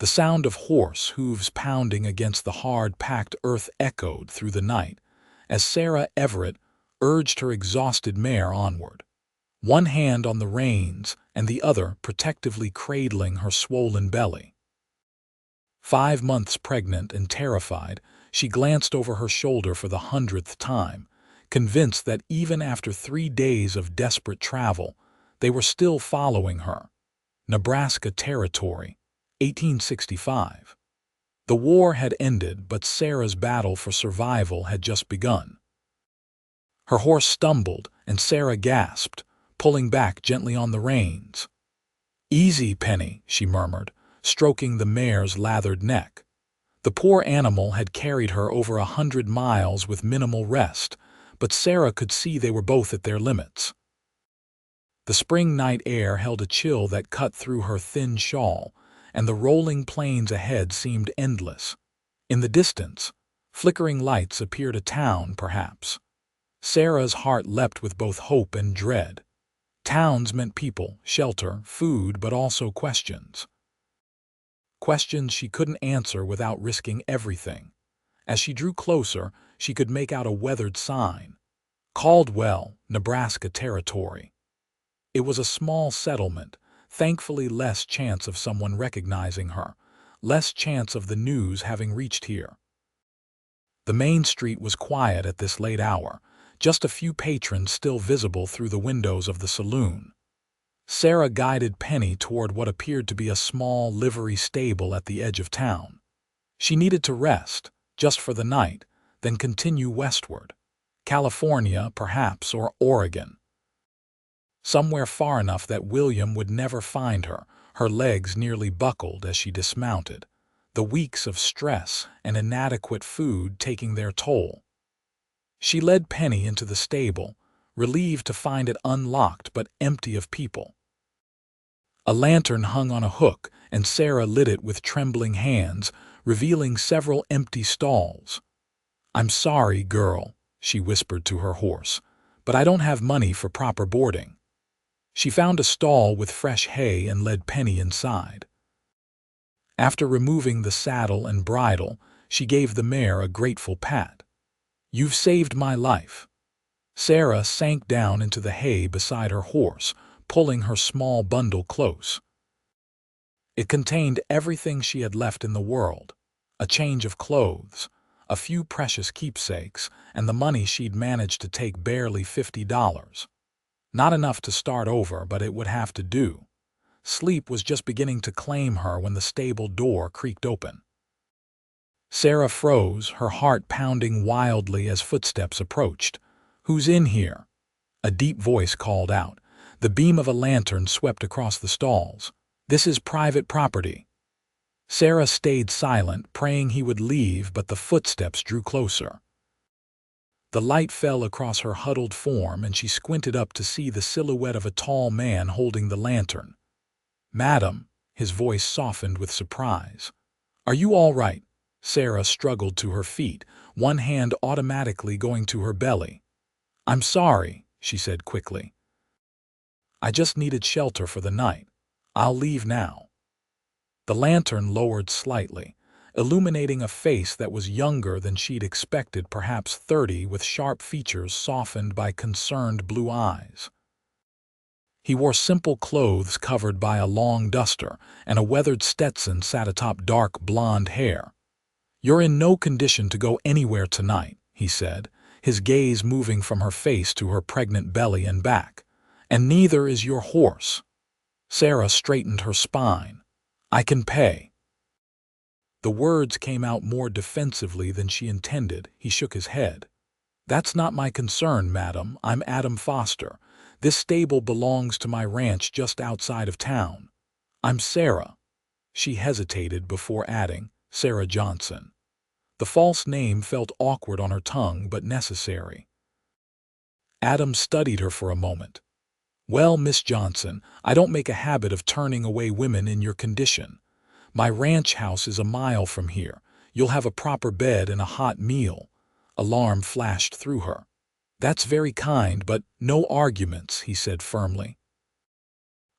The sound of horse hooves pounding against the hard-packed earth echoed through the night as Sarah Everett urged her exhausted mare onward, one hand on the reins and the other protectively cradling her swollen belly. 5 months pregnant and terrified, she glanced over her shoulder for the 100th time, convinced that even after 3 days of desperate travel, they were still following her. Nebraska Territory, 1865. The war had ended, but Sarah's battle for survival had just begun. Her horse stumbled, and Sarah gasped, pulling back gently on the reins. "Easy, Penny," she murmured, stroking the mare's lathered neck. The poor animal had carried her over 100 miles with minimal rest, but Sarah could see they were both at their limits. The spring night air held a chill that cut through her thin shawl, and the rolling plains ahead seemed endless. In the distance, flickering lights appeared, a town, perhaps. Sarah's heart leapt with both hope and dread. Towns meant people, shelter, food, but also questions. Questions she couldn't answer without risking everything. As she drew closer, she could make out a weathered sign. Caldwell, Nebraska Territory. It was a small settlement, thankfully less chance of someone recognizing her, less chance of the news having reached here. The main street was quiet at this late hour, just a few patrons still visible through the windows of the saloon. Sarah guided Penny toward what appeared to be a small livery stable at the edge of town. She needed to rest, just for the night, then continue westward. California, perhaps, or Oregon. Somewhere far enough that William would never find her. Her legs nearly buckled as she dismounted, the weeks of stress and inadequate food taking their toll. She led Penny into the stable, relieved to find it unlocked but empty of people. A lantern hung on a hook, and Sarah lit it with trembling hands, revealing several empty stalls. "I'm sorry, girl," she whispered to her horse, "but I don't have money for proper boarding." She found a stall with fresh hay and led Penny inside. After removing the saddle and bridle, she gave the mare a grateful pat. "You've saved my life." Sarah sank down into the hay beside her horse, pulling her small bundle close. It contained everything she had left in the world: a change of clothes, a few precious keepsakes, and the money she'd managed to take, barely $50. Not enough to start over, but it would have to do. Sleep was just beginning to claim her when the stable door creaked open. Sarah froze, her heart pounding wildly as footsteps approached. "Who's in here?" a deep voice called out. The beam of a lantern swept across the stalls. "This is private property." Sarah stayed silent, praying he would leave, but the footsteps drew closer. The light fell across her huddled form, and she squinted up to see the silhouette of a tall man holding the lantern. "Madam," his voice softened with surprise. "Are you all right?" Sarah struggled to her feet, one hand automatically going to her belly. "I'm sorry," she said quickly. "I just needed shelter for the night. I'll leave now." The lantern lowered slightly, illuminating a face that was younger than she'd expected, perhaps 30, with sharp features softened by concerned blue eyes. He wore simple clothes covered by a long duster, and a weathered Stetson sat atop dark blonde hair. "You're in no condition to go anywhere tonight," he said, his gaze moving from her face to her pregnant belly and back. "And neither is your horse." Sarah straightened her spine. "I can pay." The words came out more defensively than she intended. He shook his head. "That's not my concern, madam. I'm Adam Foster. This stable belongs to my ranch just outside of town. I'm Sarah." She hesitated before adding, "Sarah Johnson." The false name felt awkward on her tongue, but necessary. Adam studied her for a moment. "Well, Miss Johnson, I don't make a habit of turning away women in your condition. My ranch house is a mile from here. You'll have a proper bed and a hot meal." Alarm flashed through her. "That's very kind, but no arguments," he said firmly.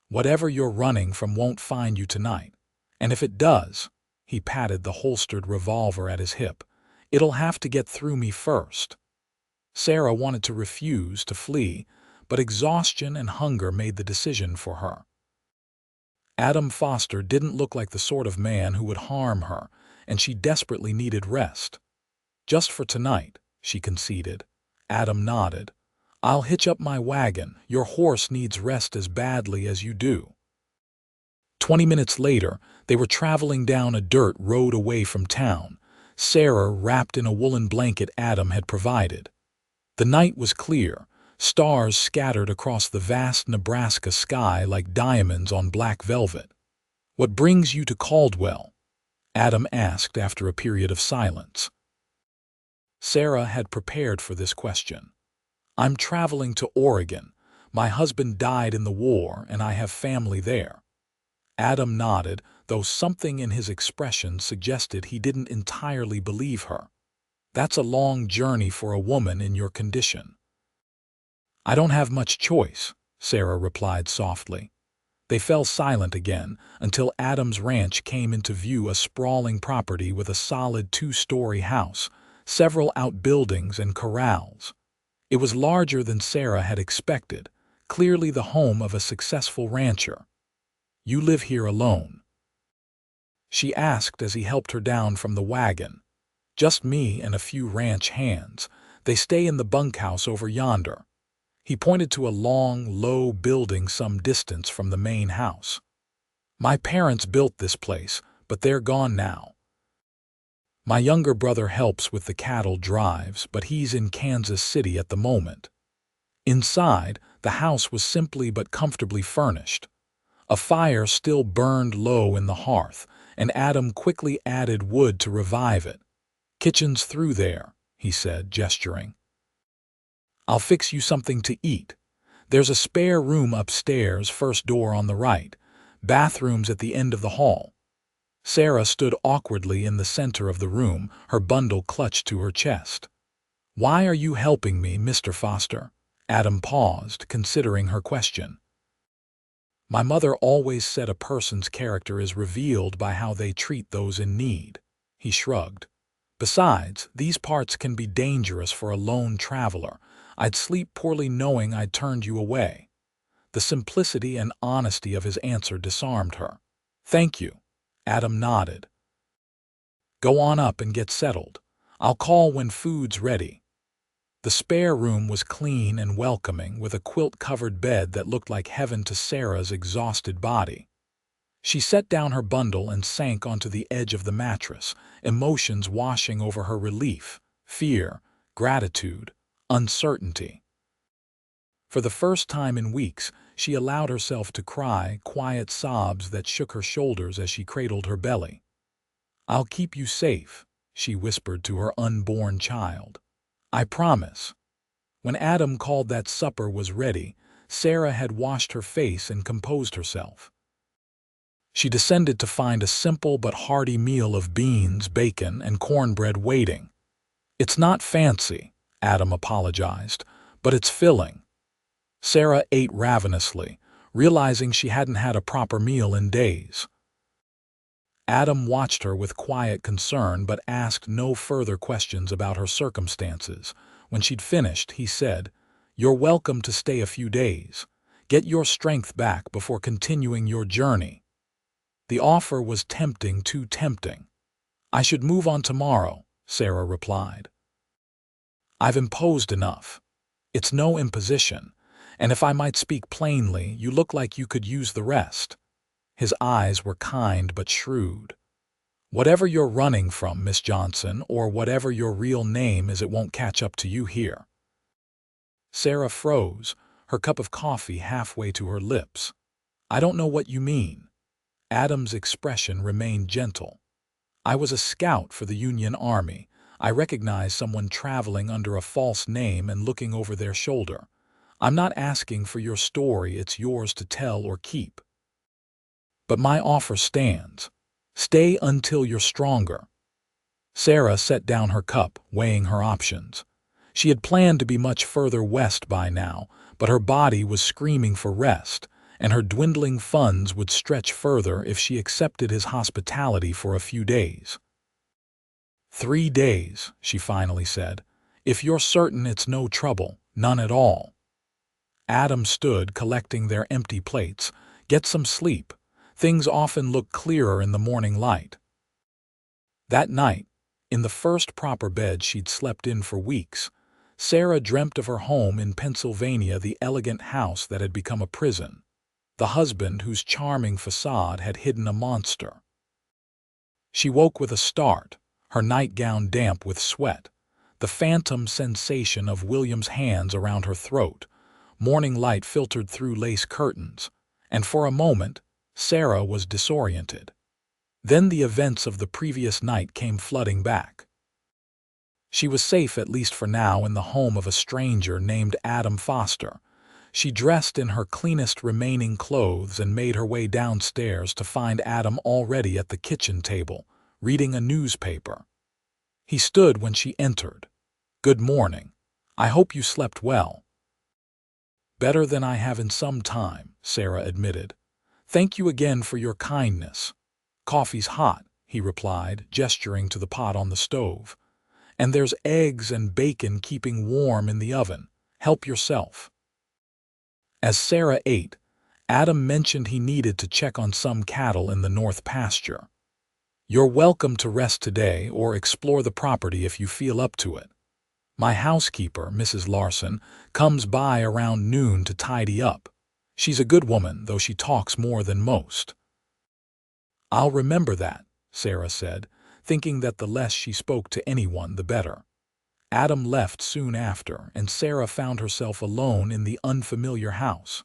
"Whatever you're running from won't find you tonight. And if it does, he patted the holstered revolver at his hip, it'll have to get through me first. Sarah wanted to refuse to flee, but exhaustion and hunger made the decision for her. Adam Foster didn't look like the sort of man who would harm her, and she desperately needed rest. Just for tonight, she conceded. Adam nodded. I'll hitch up my wagon. Your horse needs rest as badly as you do. 20 minutes later, they were traveling down a dirt road away from town, Sarah wrapped in a woolen blanket Adam had provided. The night was clear, stars scattered across the vast Nebraska sky like diamonds on black velvet. "What brings you to Caldwell?" Adam asked after a period of silence. Sarah had prepared for this question. "I'm traveling to Oregon. My husband died in the war, and I have family there." Adam nodded, though something in his expression suggested he didn't entirely believe her. "That's a long journey for a woman in your condition." "I don't have much choice," Sarah replied softly. They fell silent again until Adam's ranch came into view, a sprawling property with a solid 2-story house, several outbuildings and corrals. It was larger than Sarah had expected, clearly the home of a successful rancher. "You live here alone?" she asked as he helped her down from the wagon. "Just me and a few ranch hands. They stay in the bunkhouse over yonder." He pointed to a long, low building some distance from the main house. "My parents built this place, but they're gone now. My younger brother helps with the cattle drives, but he's in Kansas City at the moment." Inside, the house was simply but comfortably furnished. A fire still burned low in the hearth, and Adam quickly added wood to revive it. "Kitchen's through there," he said, gesturing. "I'll fix you something to eat. There's a spare room upstairs, first door on the right. Bathrooms at the end of the hall." Sarah stood awkwardly in the center of the room, her bundle clutched to her chest. "Why are you helping me, Mr. Foster?" Adam paused, considering her question. "My mother always said a person's character is revealed by how they treat those in need." He shrugged. "Besides, these parts can be dangerous for a lone traveler. I'd sleep poorly knowing I'd turned you away." The simplicity and honesty of his answer disarmed her. "Thank you." Adam nodded. "Go on up and get settled. I'll call when food's ready." The spare room was clean and welcoming, with a quilt-covered bed that looked like heaven to Sarah's exhausted body. She set down her bundle and sank onto the edge of the mattress, emotions washing over her: relief, fear, gratitude, uncertainty. For the first time in weeks, she allowed herself to cry, quiet sobs that shook her shoulders as she cradled her belly. "I'll keep you safe," she whispered to her unborn child. "I promise." When Adam called that supper was ready, Sarah had washed her face and composed herself. She descended to find a simple but hearty meal of beans, bacon, and cornbread waiting. "It's not fancy," Adam apologized, "but it's filling." Sarah ate ravenously, realizing she hadn't had a proper meal in days. Adam watched her with quiet concern but asked no further questions about her circumstances. When she'd finished, he said, "You're welcome to stay a few days. Get your strength back before continuing your journey." The offer was tempting, too tempting. "I should move on tomorrow," Sarah replied. "I've imposed enough. It's no imposition, and if I might speak plainly, you look like you could use the rest." His eyes were kind but shrewd. "Whatever you're running from, Miss Johnson, or whatever your real name is, it won't catch up to you here." Sarah froze, her cup of coffee halfway to her lips. "I don't know what you mean." Adam's expression remained gentle. "I was a scout for the Union Army. I recognize someone traveling under a false name and looking over their shoulder. I'm not asking for your story, it's yours to tell or keep. But my offer stands. Stay until you're stronger." Sarah set down her cup, weighing her options. She had planned to be much further west by now, but her body was screaming for rest, and her dwindling funds would stretch further if she accepted his hospitality for a few days. 3 days, she finally said. If you're certain it's no trouble, none at all. Adam stood collecting their empty plates. Get some sleep. Things often look clearer in the morning light. That night, in the first proper bed she'd slept in for weeks, Sarah dreamt of her home in Pennsylvania, the elegant house that had become a prison, the husband whose charming facade had hidden a monster. She woke with a start, her nightgown damp with sweat, the phantom sensation of William's hands around her throat. Morning light filtered through lace curtains, and for a moment, Sarah was disoriented. Then the events of the previous night came flooding back. She was safe, at least for now, in the home of a stranger named Adam Foster. She dressed in her cleanest remaining clothes and made her way downstairs to find Adam already at the kitchen table, reading a newspaper. He stood when she entered. "Good morning. I hope you slept well." "Better than I have in some time," Sarah admitted. "Thank you again for your kindness." "Coffee's hot," he replied, gesturing to the pot on the stove. "And there's eggs and bacon keeping warm in the oven. Help yourself." As Sarah ate, Adam mentioned he needed to check on some cattle in the north pasture. "You're welcome to rest today or explore the property if you feel up to it. My housekeeper, Mrs. Larson, comes by around noon to tidy up. She's a good woman, though she talks more than most." "I'll remember that," Sarah said, thinking that the less she spoke to anyone, the better. Adam left soon after, and Sarah found herself alone in the unfamiliar house.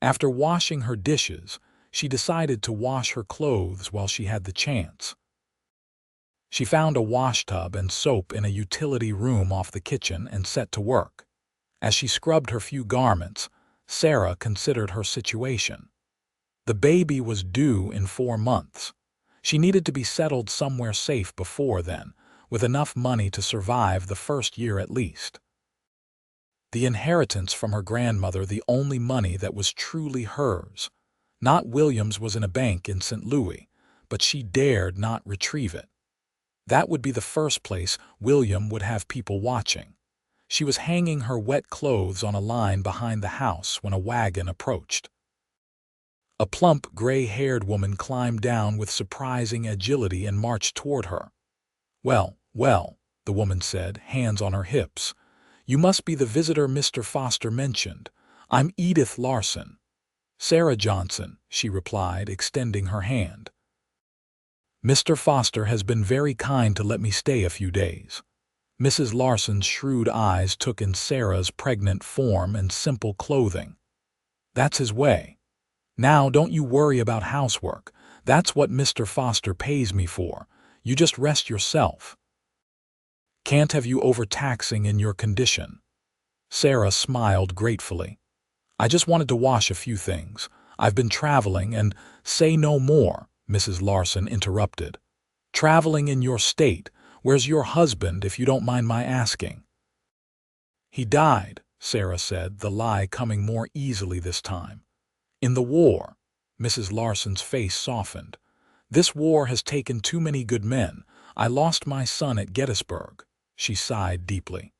After washing her dishes, she decided to wash her clothes while she had the chance. She found a washtub and soap in a utility room off the kitchen and set to work. As she scrubbed her few garments, Sarah considered her situation. The baby was due in 4 months. She needed to be settled somewhere safe before then, with enough money to survive the first year at least. The inheritance from her grandmother, the only money that was truly hers. Not William's, was in a bank in St. Louis, but she dared not retrieve it. That would be the first place William would have people watching. She was hanging her wet clothes on a line behind the house when a wagon approached. A plump, gray-haired woman climbed down with surprising agility and marched toward her. "Well, well," the woman said, hands on her hips. "You must be the visitor Mr. Foster mentioned. I'm Edith Larson." "Sarah Johnson," she replied, extending her hand. "Mr. Foster has been very kind to let me stay a few days." Mrs. Larson's shrewd eyes took in Sarah's pregnant form and simple clothing. "That's his way. Now, don't you worry about housework. That's what Mr. Foster pays me for. You just rest yourself. Can't have you overtaxing in your condition." Sarah smiled gratefully. "I just wanted to wash a few things. I've been traveling and—" "Say no more," Mrs. Larson interrupted. "Traveling in your state? Where's your husband, if you don't mind my asking?" "He died," Sarah said, the lie coming more easily this time. "In the war." Mrs. Larson's face softened. "This war has taken too many good men. I lost my son at Gettysburg." She sighed deeply.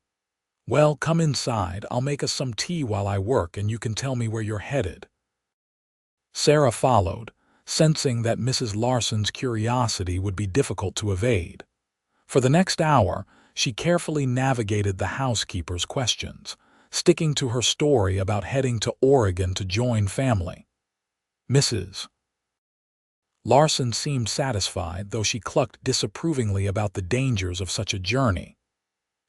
"Well, come inside. I'll make us some tea while I work, and you can tell me where you're headed." Sarah followed, sensing that Mrs. Larson's curiosity would be difficult to evade. For the next hour, she carefully navigated the housekeeper's questions, sticking to her story about heading to Oregon to join family. Mrs. Larson seemed satisfied, though she clucked disapprovingly about the dangers of such a journey.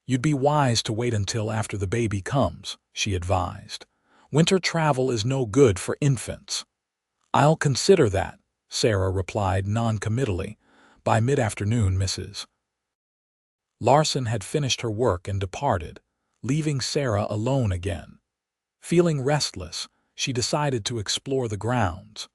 "You'd be wise to wait until after the baby comes," she advised. "Winter travel is no good for infants." "I'll consider that," Sarah replied non-committally. By mid-afternoon, Mrs. Larson had finished her work and departed, leaving Sarah alone again. Feeling restless, she decided to explore the grounds.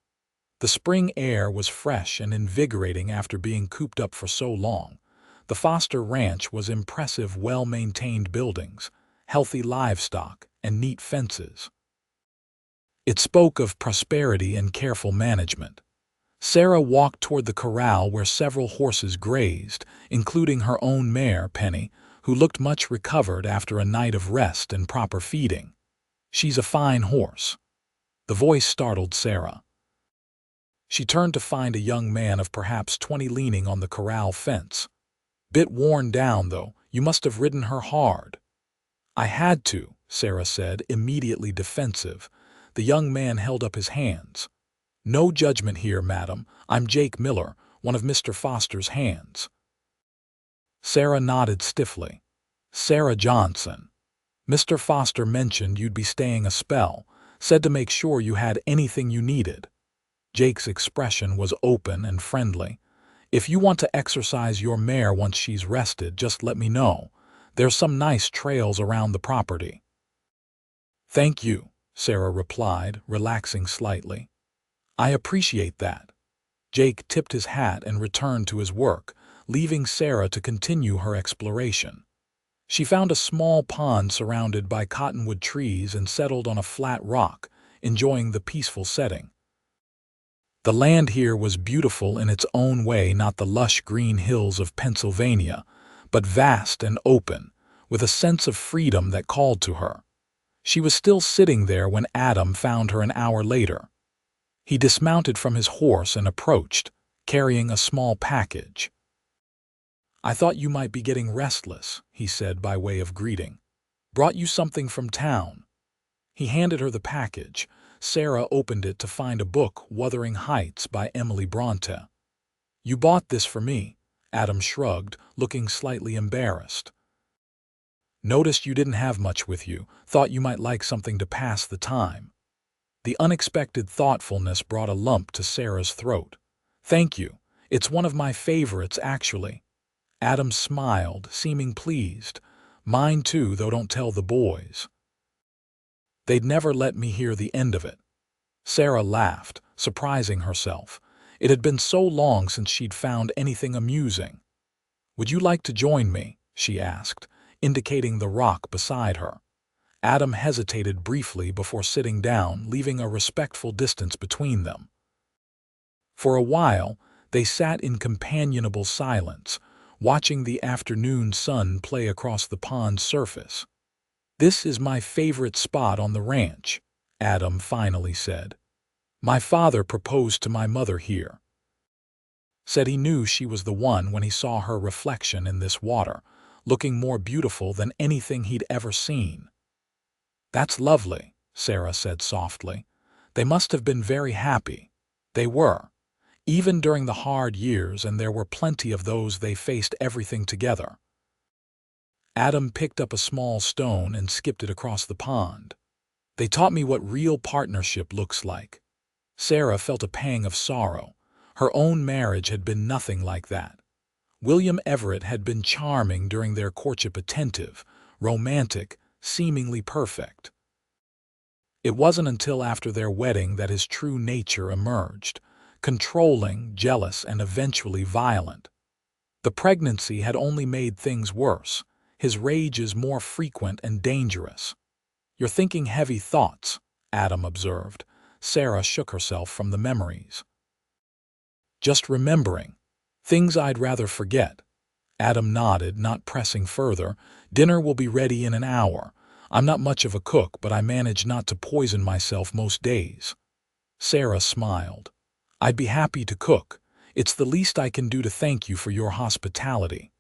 The spring air was fresh and invigorating after being cooped up for so long. The Foster Ranch was impressive, well-maintained buildings, healthy livestock, and neat fences. It spoke of prosperity and careful management. Sarah walked toward the corral where several horses grazed, including her own mare, Penny, who looked much recovered after a night of rest and proper feeding. "She's a fine horse." The voice startled Sarah. She turned to find a young man of perhaps 20 leaning on the corral fence. "Bit worn down, though. You must have ridden her hard." "I had to," Sarah said, immediately defensive. The young man held up his hands. "No judgment here, madam. I'm Jake Miller, one of Mr. Foster's hands." Sarah nodded stiffly. "Sarah Johnson. Mr. Foster mentioned you'd be staying a spell, said to make sure you had anything you needed." Jake's expression was open and friendly. "If you want to exercise your mare once she's rested, just let me know. There's some nice trails around the property." "Thank you," Sarah replied, relaxing slightly. "I appreciate that." Jake tipped his hat and returned to his work, leaving Sarah to continue her exploration. She found a small pond surrounded by cottonwood trees and settled on a flat rock, enjoying the peaceful setting. The land here was beautiful in its own way, not the lush green hills of Pennsylvania, but vast and open, with a sense of freedom that called to her. She was still sitting there when Adam found her an hour later. He dismounted from his horse and approached, carrying a small package. "I thought you might be getting restless," he said by way of greeting. "Brought you something from town." He handed her the package. Sarah opened it to find a book, Wuthering Heights by Emily Bronte. "You bought this for me," Adam shrugged, looking slightly embarrassed. "Noticed you didn't have much with you. Thought you might like something to pass the time." The unexpected thoughtfulness brought a lump to Sarah's throat. "Thank you. It's one of my favorites, actually." Adam smiled, seeming pleased. "Mine too, though don't tell the boys. They'd never let me hear the end of it." Sarah laughed, surprising herself. It had been so long since she'd found anything amusing. "Would you like to join me?" she asked, indicating the rock beside her. Adam hesitated briefly before sitting down, leaving a respectful distance between them. For a while, they sat in companionable silence, watching the afternoon sun play across the pond's surface. "This is my favorite spot on the ranch," Adam finally said. "My father proposed to my mother here. Said he knew she was the one when he saw her reflection in this water, looking more beautiful than anything he'd ever seen." "That's lovely," Sarah said softly. "They must have been very happy." They were. Even during the hard years, and there were plenty of those, they faced everything together. Adam picked up a small stone and skipped it across the pond. "They taught me what real partnership looks like." Sarah felt a pang of sorrow. Her own marriage had been nothing like that. William Everett had been charming during their courtship, attentive, romantic, seemingly perfect. It wasn't until after their wedding that his true nature emerged, controlling, jealous, and eventually violent. The pregnancy had only made things worse, his rages more frequent and dangerous. "You're thinking heavy thoughts," Adam observed. Sarah shook herself from the memories. "Just remembering. Things I'd rather forget." Adam nodded, not pressing further. "Dinner will be ready in an hour. I'm not much of a cook, but I manage not to poison myself most days." Sarah smiled. "I'd be happy to cook. It's the least I can do to thank you for your hospitality."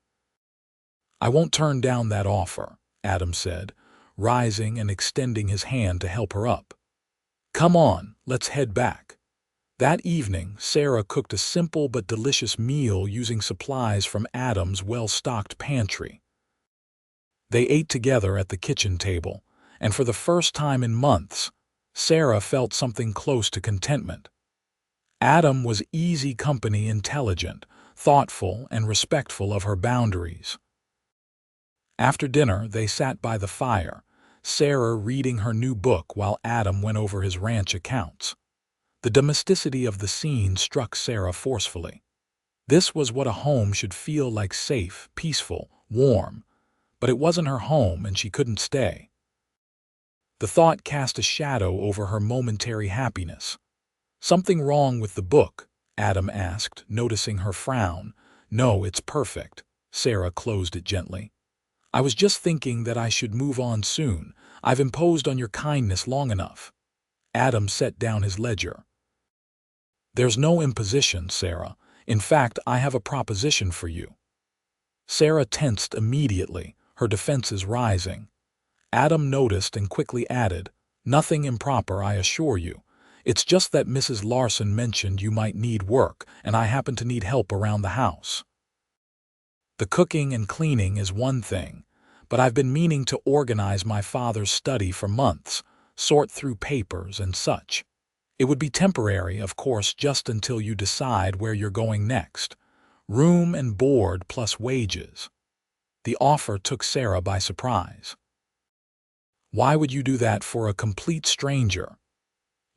"I won't turn down that offer," Adam said, rising and extending his hand to help her up. "Come on, let's head back." That evening, Sarah cooked a simple but delicious meal using supplies from Adam's well-stocked pantry. They ate together at the kitchen table, and for the first time in months, Sarah felt something close to contentment. Adam was easy company, intelligent, thoughtful, and respectful of her boundaries. After dinner, they sat by the fire, Sarah reading her new book while Adam went over his ranch accounts. The domesticity of the scene struck Sarah forcefully. This was what a home should feel like: safe, peaceful, warm. But it wasn't her home, and she couldn't stay. The thought cast a shadow over her momentary happiness. "Something wrong with the book?" Adam asked, noticing her frown. "No, it's perfect." Sarah closed it gently. "I was just thinking that I should move on soon. I've imposed on your kindness long enough." Adam set down his ledger. "There's no imposition, Sarah. In fact, I have a proposition for you." Sarah tensed immediately, her defenses rising. Adam noticed and quickly added, "Nothing improper, I assure you. It's just that Mrs. Larson mentioned you might need work, and I happen to need help around the house. The cooking and cleaning is one thing, but I've been meaning to organize my father's study for months, sort through papers and such. It would be temporary, of course, just until you decide where you're going next. Room and board plus wages." The offer took Sarah by surprise. "Why would you do that for a complete stranger?"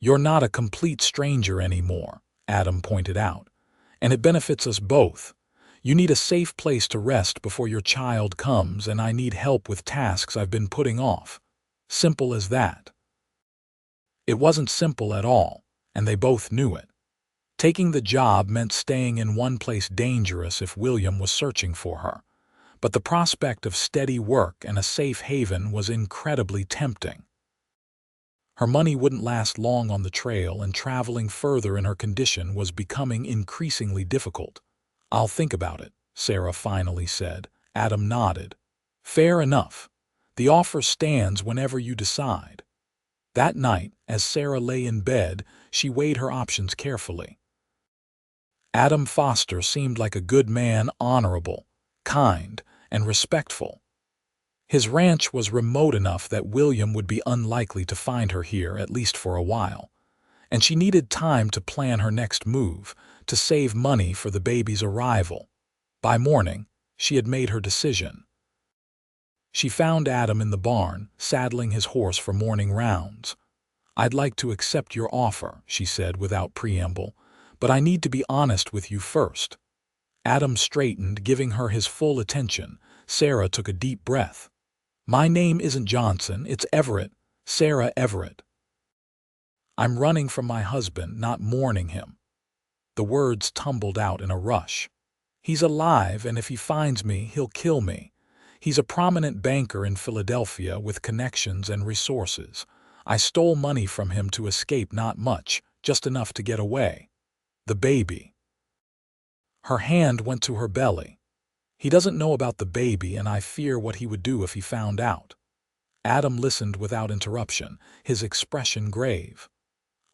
"You're not a complete stranger anymore," Adam pointed out, "and it benefits us both. You need a safe place to rest before your child comes, and I need help with tasks I've been putting off. Simple as that." It wasn't simple at all, and they both knew it. Taking the job meant staying in one place dangerous if William was searching for her. But the prospect of steady work and a safe haven was incredibly tempting. Her money wouldn't last long on the trail, and traveling further in her condition was becoming increasingly difficult. "I'll think about it," Sarah finally said. Adam nodded. "Fair enough. The offer stands whenever you decide." That night, as Sarah lay in bed, she weighed her options carefully. Adam Foster seemed like a good man, honorable, kind, and respectful. His ranch was remote enough that William would be unlikely to find her here, at least for a while, and she needed time to plan her next move, to save money for the baby's arrival. By morning, she had made her decision. She found Adam in the barn, saddling his horse for morning rounds. "I'd like to accept your offer," she said without preamble, "but I need to be honest with you first." Adam straightened, giving her his full attention. Sarah took a deep breath. "My name isn't Johnson, it's Everett. Sarah Everett. I'm running from my husband, not mourning him." The words tumbled out in a rush. "He's alive, and if he finds me, he'll kill me. He's a prominent banker in Philadelphia with connections and resources. I stole money from him to escape, not much, just enough to get away. The baby." Her hand went to her belly. "He doesn't know about the baby, and I fear what he would do if he found out." Adam listened without interruption, his expression grave.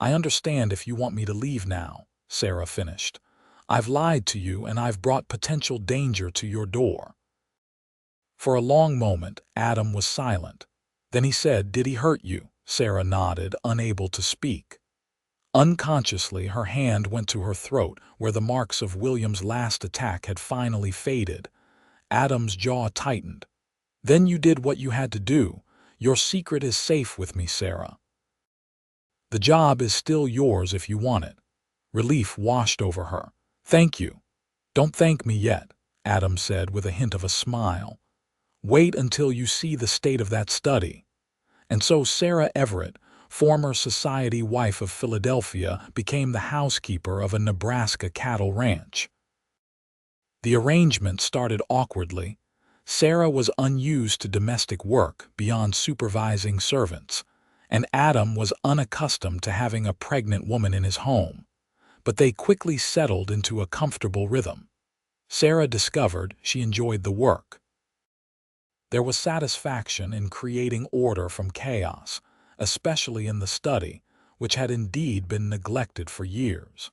"I understand if you want me to leave now," Sarah finished. "I've lied to you, and I've brought potential danger to your door." For a long moment, Adam was silent. Then he said, "Did he hurt you?" Sarah nodded, unable to speak. Unconsciously, her hand went to her throat, where the marks of William's last attack had finally faded. Adam's jaw tightened. "Then you did what you had to do. Your secret is safe with me, Sarah. The job is still yours if you want it." Relief washed over her. "Thank you." "Don't thank me yet," Adam said with a hint of a smile. "Wait until you see the state of that study." And so Sarah Everett, former society wife of Philadelphia, became the housekeeper of a Nebraska cattle ranch. The arrangement started awkwardly. Sarah was unused to domestic work beyond supervising servants, and Adam was unaccustomed to having a pregnant woman in his home. But they quickly settled into a comfortable rhythm. Sarah discovered she enjoyed the work. There was satisfaction in creating order from chaos, especially in the study, which had indeed been neglected for years.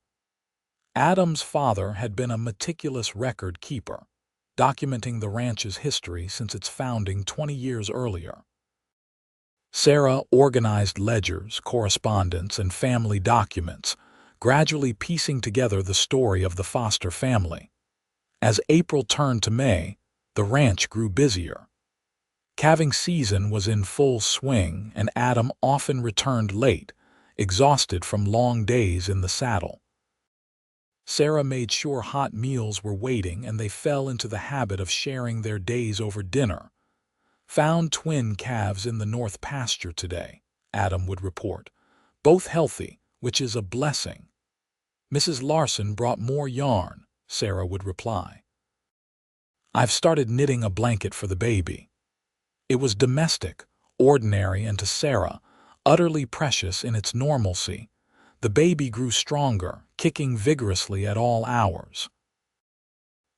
Adam's father had been a meticulous record keeper, documenting the ranch's history since its founding 20 years earlier. Sarah organized ledgers, correspondence, and family documents, gradually piecing together the story of the Foster family. As April turned to May, the ranch grew busier. Calving season was in full swing, and Adam often returned late, exhausted from long days in the saddle. Sarah made sure hot meals were waiting, and they fell into the habit of sharing their days over dinner. "Found twin calves in the north pasture today," Adam would report. Both healthy, which is a blessing. Mrs. Larson brought more yarn, Sarah would reply. I've started knitting a blanket for the baby. It was domestic, ordinary, and to Sarah, utterly precious in its normalcy. The baby grew stronger, kicking vigorously at all hours.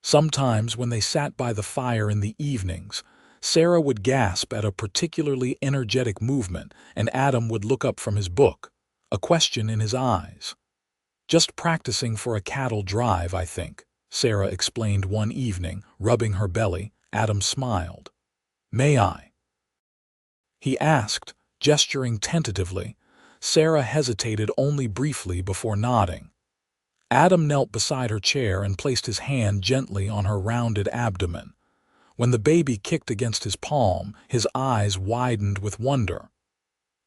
Sometimes when they sat by the fire in the evenings, Sarah would gasp at a particularly energetic movement, and Adam would look up from his book, a question in his eyes. Just practicing for a cattle drive, I think, Sarah explained one evening, rubbing her belly. Adam smiled. May I? He asked, gesturing tentatively. Sarah hesitated only briefly before nodding. Adam knelt beside her chair and placed his hand gently on her rounded abdomen. When the baby kicked against his palm, his eyes widened with wonder.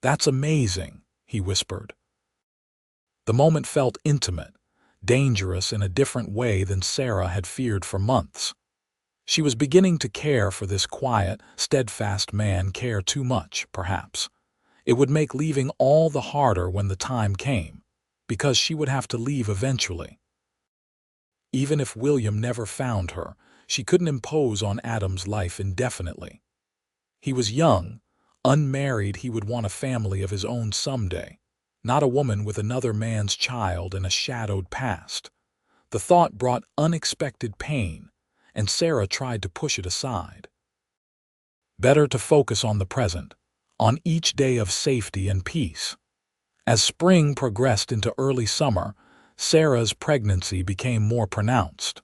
That's amazing, he whispered. The moment felt intimate, dangerous in a different way than Sarah had feared for months. She was beginning to care for this quiet, steadfast man, care too much, perhaps. It would make leaving all the harder when the time came, because she would have to leave eventually. Even if William never found her, she couldn't impose on Adam's life indefinitely. He was young, unmarried. He would want a family of his own someday, not a woman with another man's child and a shadowed past. The thought brought unexpected pain, and Sarah tried to push it aside. Better to focus on the present, on each day of safety and peace. As spring progressed into early summer, Sarah's pregnancy became more pronounced.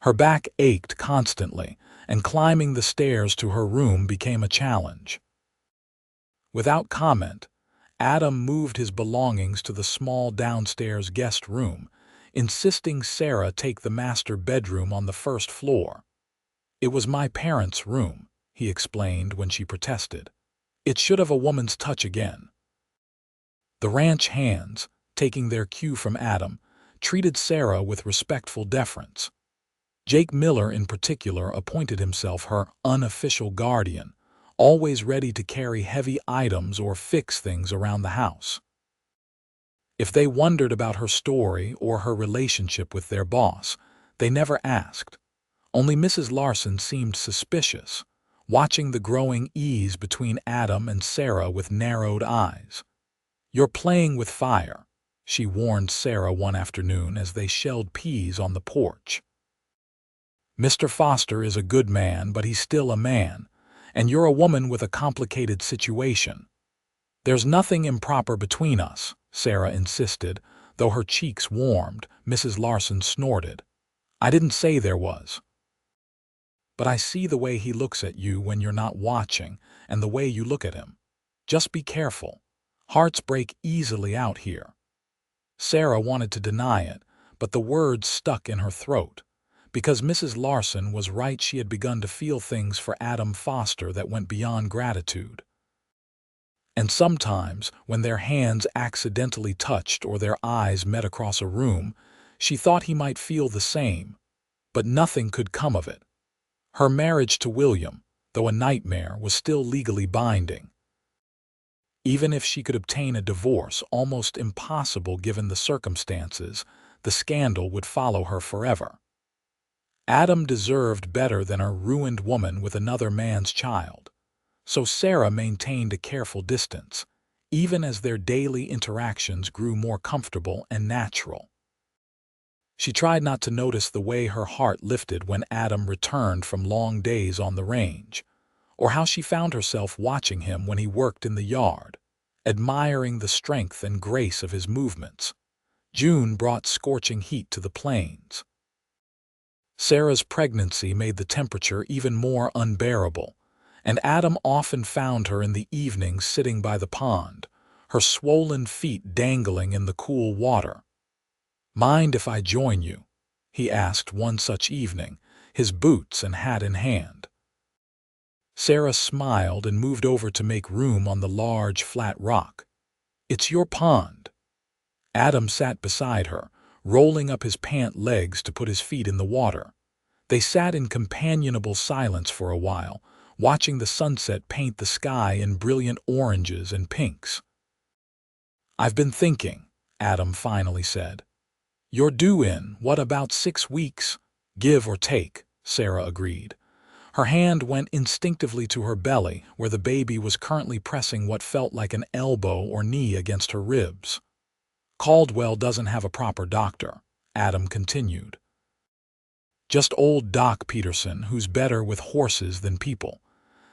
Her back ached constantly, and climbing the stairs to her room became a challenge. Without comment, Adam moved his belongings to the small downstairs guest room, insisting Sarah take the master bedroom on the first floor. It was my parents' room, he explained when she protested. It should have a woman's touch again. The ranch hands, taking their cue from Adam, treated Sarah with respectful deference. Jake Miller in particular appointed himself her unofficial guardian, always ready to carry heavy items or fix things around the house. If they wondered about her story or her relationship with their boss, they never asked. Only Mrs. Larson seemed suspicious, watching the growing ease between Adam and Sarah with narrowed eyes. You're playing with fire, she warned Sarah one afternoon as they shelled peas on the porch. Mr. Foster is a good man, but he's still a man, and you're a woman with a complicated situation. There's nothing improper between us, Sarah insisted, though her cheeks warmed. Mrs. Larson snorted. I didn't say there was. But I see the way he looks at you when you're not watching, and the way you look at him. Just be careful. Hearts break easily out here. Sarah wanted to deny it, but the words stuck in her throat. Because Mrs. Larson was right, she had begun to feel things for Adam Foster that went beyond gratitude. And sometimes, when their hands accidentally touched or their eyes met across a room, she thought he might feel the same, but nothing could come of it. Her marriage to William, though a nightmare, was still legally binding. Even if she could obtain a divorce, almost impossible given the circumstances, the scandal would follow her forever. Adam deserved better than a ruined woman with another man's child. So Sarah maintained a careful distance, even as their daily interactions grew more comfortable and natural. She tried not to notice the way her heart lifted when Adam returned from long days on the range, or how she found herself watching him when he worked in the yard, admiring the strength and grace of his movements. June brought scorching heat to the plains. Sarah's pregnancy made the temperature even more unbearable, and Adam often found her in the evenings sitting by the pond, her swollen feet dangling in the cool water. Mind if I join you? He asked one such evening, his boots and hat in hand. Sarah smiled and moved over to make room on the large, flat rock. It's your pond. Adam sat beside her, rolling up his pant legs to put his feet in the water. They sat in companionable silence for a while, watching the sunset paint the sky in brilliant oranges and pinks. "I've been thinking," Adam finally said. "You're due in, what, about 6 weeks? Give or take," Sarah agreed. Her hand went instinctively to her belly, where the baby was currently pressing what felt like an elbow or knee against her ribs. "Caldwell doesn't have a proper doctor," Adam continued. "Just old Doc Peterson, who's better with horses than people.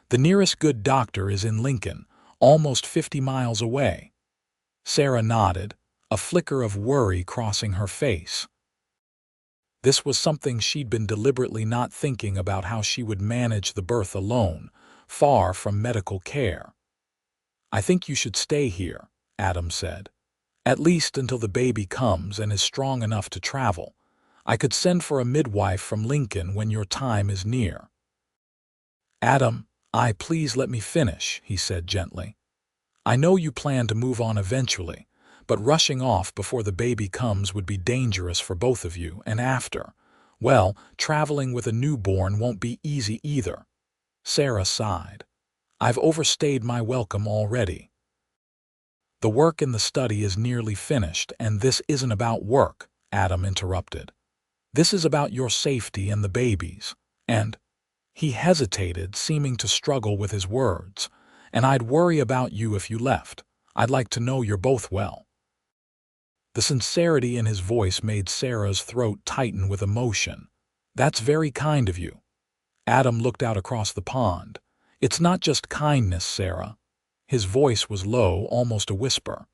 The nearest good doctor is in Lincoln, almost 50 miles away." Sarah nodded, a flicker of worry crossing her face. This was something she'd been deliberately not thinking about, how she would manage the birth alone, far from medical care. "I think you should stay here," Adam said. "At least until the baby comes and is strong enough to travel. I could send for a midwife from Lincoln when your time is near." "Adam, please let me finish," he said gently. "I know you plan to move on eventually, but rushing off before the baby comes would be dangerous for both of you, and after, well, traveling with a newborn won't be easy either." Sarah sighed. "I've overstayed my welcome already." "The work in the study is nearly finished, and this isn't about work," Adam interrupted. "This is about your safety and the baby's, and—" he hesitated, seeming to struggle with his words, "and I'd worry about you if you left. I'd like to know you're both well." The sincerity in his voice made Sarah's throat tighten with emotion. "That's very kind of you." Adam looked out across the pond. "It's not just kindness, Sarah." His voice was low, almost a whisper.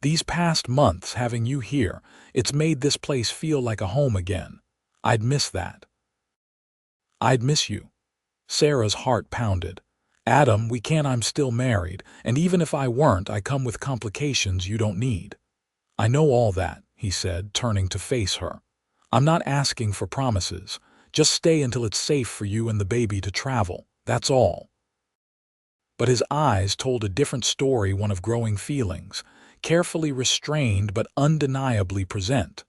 "These past months, having you here, it's made this place feel like a home again. I'd miss that." "I'd miss you." Sarah's heart pounded. "Adam, we can't. I'm still married, and even if I weren't, I come with complications you don't need." "I know all that," he said, turning to face her. "I'm not asking for promises. Just stay until it's safe for you and the baby to travel. That's all." But his eyes told a different story, one of growing feelings, carefully restrained but undeniably present.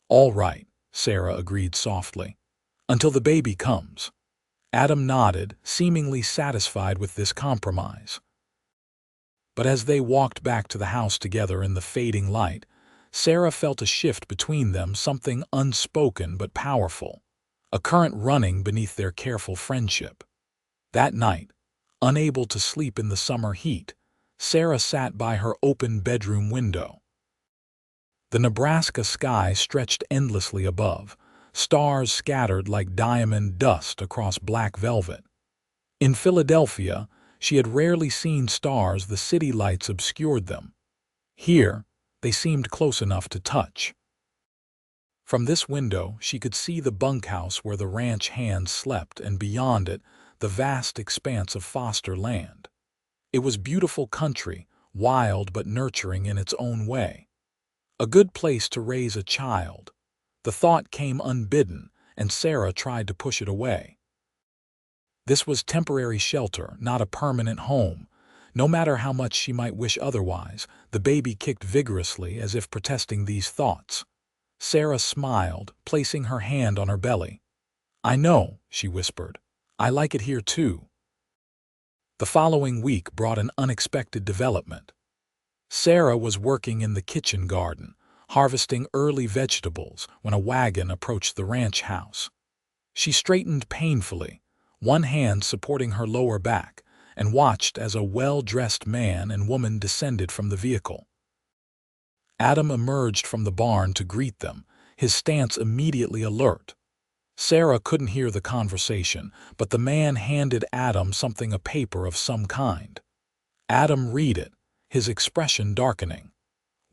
"All right," Sarah agreed softly. "Until the baby comes." Adam nodded, seemingly satisfied with this compromise. But as they walked back to the house together in the fading light, Sarah felt a shift between them, something unspoken but powerful, a current running beneath their careful friendship. That night, unable to sleep in the summer heat, Sarah sat by her open bedroom window. The Nebraska sky stretched endlessly above, stars scattered like diamond dust across black velvet. In Philadelphia, she had rarely seen stars; the city lights obscured them. Here, they seemed close enough to touch. From this window, she could see the bunkhouse where the ranch hands slept, and beyond it, the vast expanse of foster land. It was beautiful country, wild but nurturing in its own way. A good place to raise a child. The thought came unbidden, and Sarah tried to push it away. This was temporary shelter, not a permanent home. No matter how much she might wish otherwise, the baby kicked vigorously as if protesting these thoughts. Sarah smiled, placing her hand on her belly. "I know," she whispered. "I like it here too." The following week brought an unexpected development. Sarah was working in the kitchen garden, harvesting early vegetables, when a wagon approached the ranch house. She straightened painfully, one hand supporting her lower back, and watched as a well-dressed man and woman descended from the vehicle. Adam emerged from the barn to greet them, his stance immediately alert. Sarah couldn't hear the conversation, but the man handed Adam something, a paper of some kind. Adam read it, his expression darkening.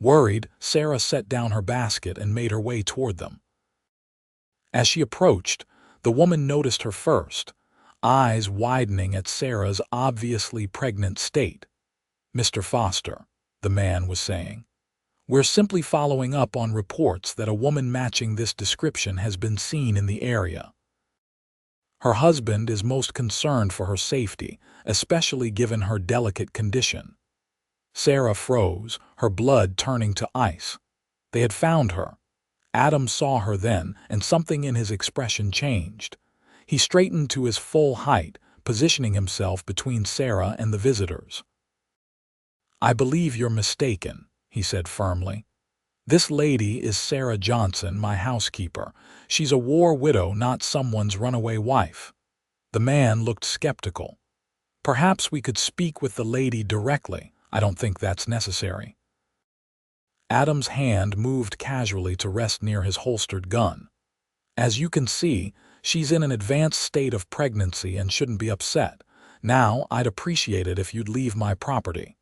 Worried, Sarah set down her basket and made her way toward them. As she approached, the woman noticed her first, eyes widening at Sarah's obviously pregnant state. "Mr. Foster," the man was saying, "we're simply following up on reports that a woman matching this description has been seen in the area. Her husband is most concerned for her safety, especially given her delicate condition." Sarah froze, her blood turning to ice. They had found her. Adam saw her then, and something in his expression changed. He straightened to his full height, positioning himself between Sarah and the visitors. "I believe you're mistaken," he said firmly. "This lady is Sarah Johnson, my housekeeper. She's a war widow, not someone's runaway wife." The man looked skeptical. "Perhaps we could speak with the lady directly." "I don't think that's necessary." Adam's hand moved casually to rest near his holstered gun. "As you can see, she's in an advanced state of pregnancy and shouldn't be upset. Now, I'd appreciate it if you'd leave my property."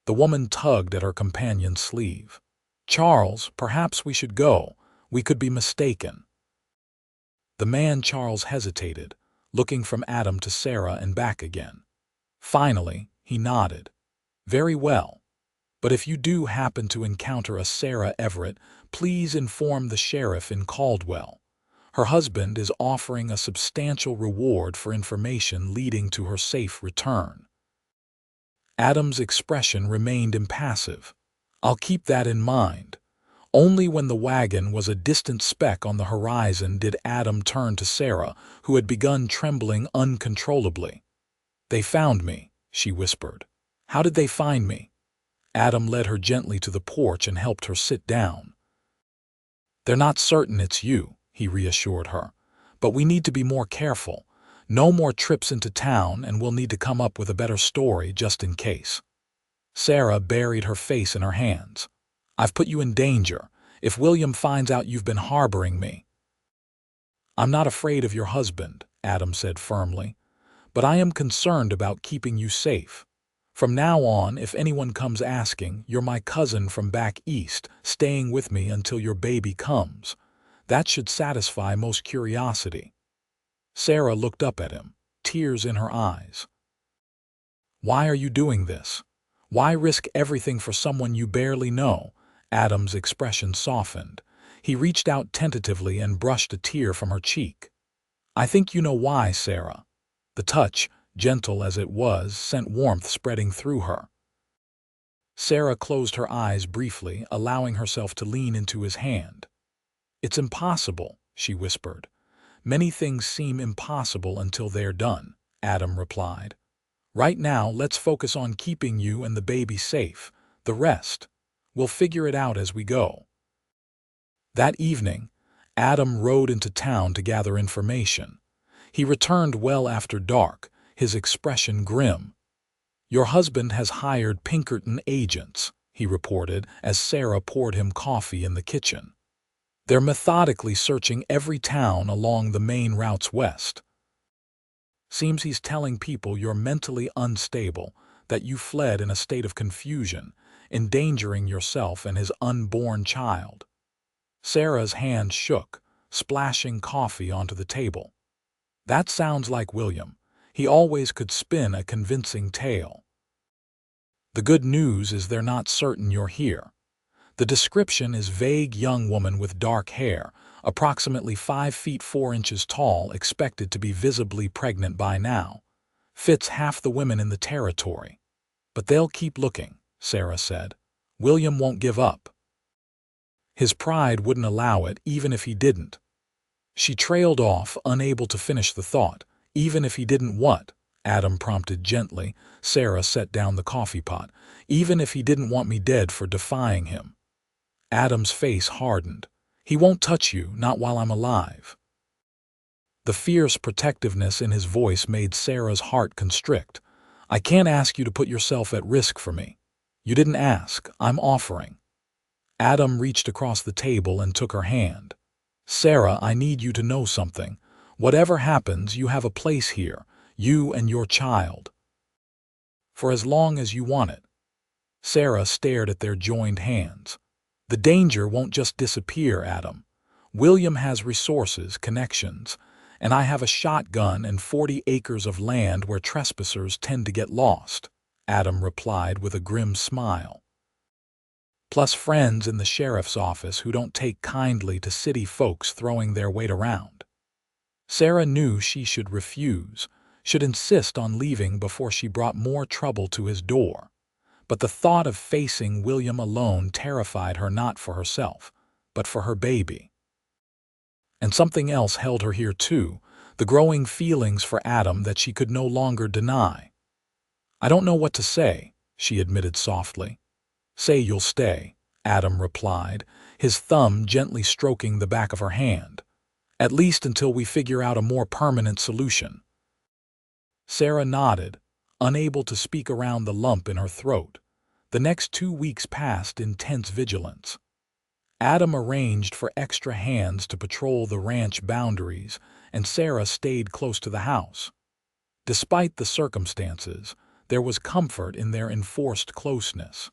The woman tugged at her companion's sleeve. "Charles, perhaps we should go. We could be mistaken." The man Charles hesitated, looking from Adam to Sarah and back again. Finally, he nodded. "Very well. But if you do happen to encounter a Sarah Everett, please inform the sheriff in Caldwell. Her husband is offering a substantial reward for information leading to her safe return." Adam's expression remained impassive. "I'll keep that in mind." Only when the wagon was a distant speck on the horizon did Adam turn to Sarah, who had begun trembling uncontrollably. "They found me," she whispered. "How did they find me?" Adam led her gently to the porch and helped her sit down. "They're not certain it's you," he reassured her. "But we need to be more careful. No more trips into town, and we'll need to come up with a better story just in case." Sarah buried her face in her hands. "I've put you in danger. If William finds out you've been harboring me—" "I'm not afraid of your husband," Adam said firmly, "but I am concerned about keeping you safe. From now on, if anyone comes asking, you're my cousin from back east, staying with me until your baby comes. That should satisfy most curiosity." Sarah looked up at him, tears in her eyes. "Why are you doing this? Why risk everything for someone you barely know?" Adam's expression softened. He reached out tentatively and brushed a tear from her cheek. "I think you know why, Sarah." The touch, gentle as it was, sent warmth spreading through her. Sarah closed her eyes briefly, allowing herself to lean into his hand. "It's impossible," she whispered. "Many things seem impossible until they're done," Adam replied. "Right now, let's focus on keeping you and the baby safe. The rest, we'll figure it out as we go." That evening, Adam rode into town to gather information. He returned well after dark, his expression grim. "Your husband has hired Pinkerton agents," he reported as Sarah poured him coffee in the kitchen. "They're methodically searching every town along the main routes west. Seems he's telling people you're mentally unstable, that you fled in a state of confusion, endangering yourself and his unborn child." Sarah's hand shook, splashing coffee onto the table. "That sounds like William. He always could spin a convincing tale." "The good news is they're not certain you're here. The description is vague: young woman with dark hair, approximately 5 feet 4 inches tall, expected to be visibly pregnant by now. Fits half the women in the territory. But they'll keep looking," Sarah said. "William won't give up. His pride wouldn't allow it, even if he didn't." She trailed off, unable to finish the thought. "Even if he didn't what?" Adam prompted gently. Sarah set down the coffee pot. "Even if he didn't want me dead for defying him." Adam's face hardened. "He won't touch you, not while I'm alive." The fierce protectiveness in his voice made Sarah's heart constrict. "I can't ask you to put yourself at risk for me." "You didn't ask. I'm offering." Adam reached across the table and took her hand. "Sarah, I need you to know something. Whatever happens, you have a place here, you and your child. For as long as you want it." Sarah stared at their joined hands. "The danger won't just disappear, Adam. William has resources, connections, and I have a shotgun and 40 acres of land where trespassers tend to get lost," Adam replied with a grim smile. "Plus friends in the sheriff's office who don't take kindly to city folks throwing their weight around." Sarah knew she should refuse, should insist on leaving before she brought more trouble to his door. But the thought of facing William alone terrified her, not for herself, but for her baby. And something else held her here too, the growing feelings for Adam that she could no longer deny. "I don't know what to say," she admitted softly. "Say you'll stay," Adam replied, his thumb gently stroking the back of her hand. "At least until we figure out a more permanent solution." Sarah nodded, unable to speak around the lump in her throat. The next 2 weeks passed in tense vigilance. Adam arranged for extra hands to patrol the ranch boundaries, and Sarah stayed close to the house. Despite the circumstances, there was comfort in their enforced closeness.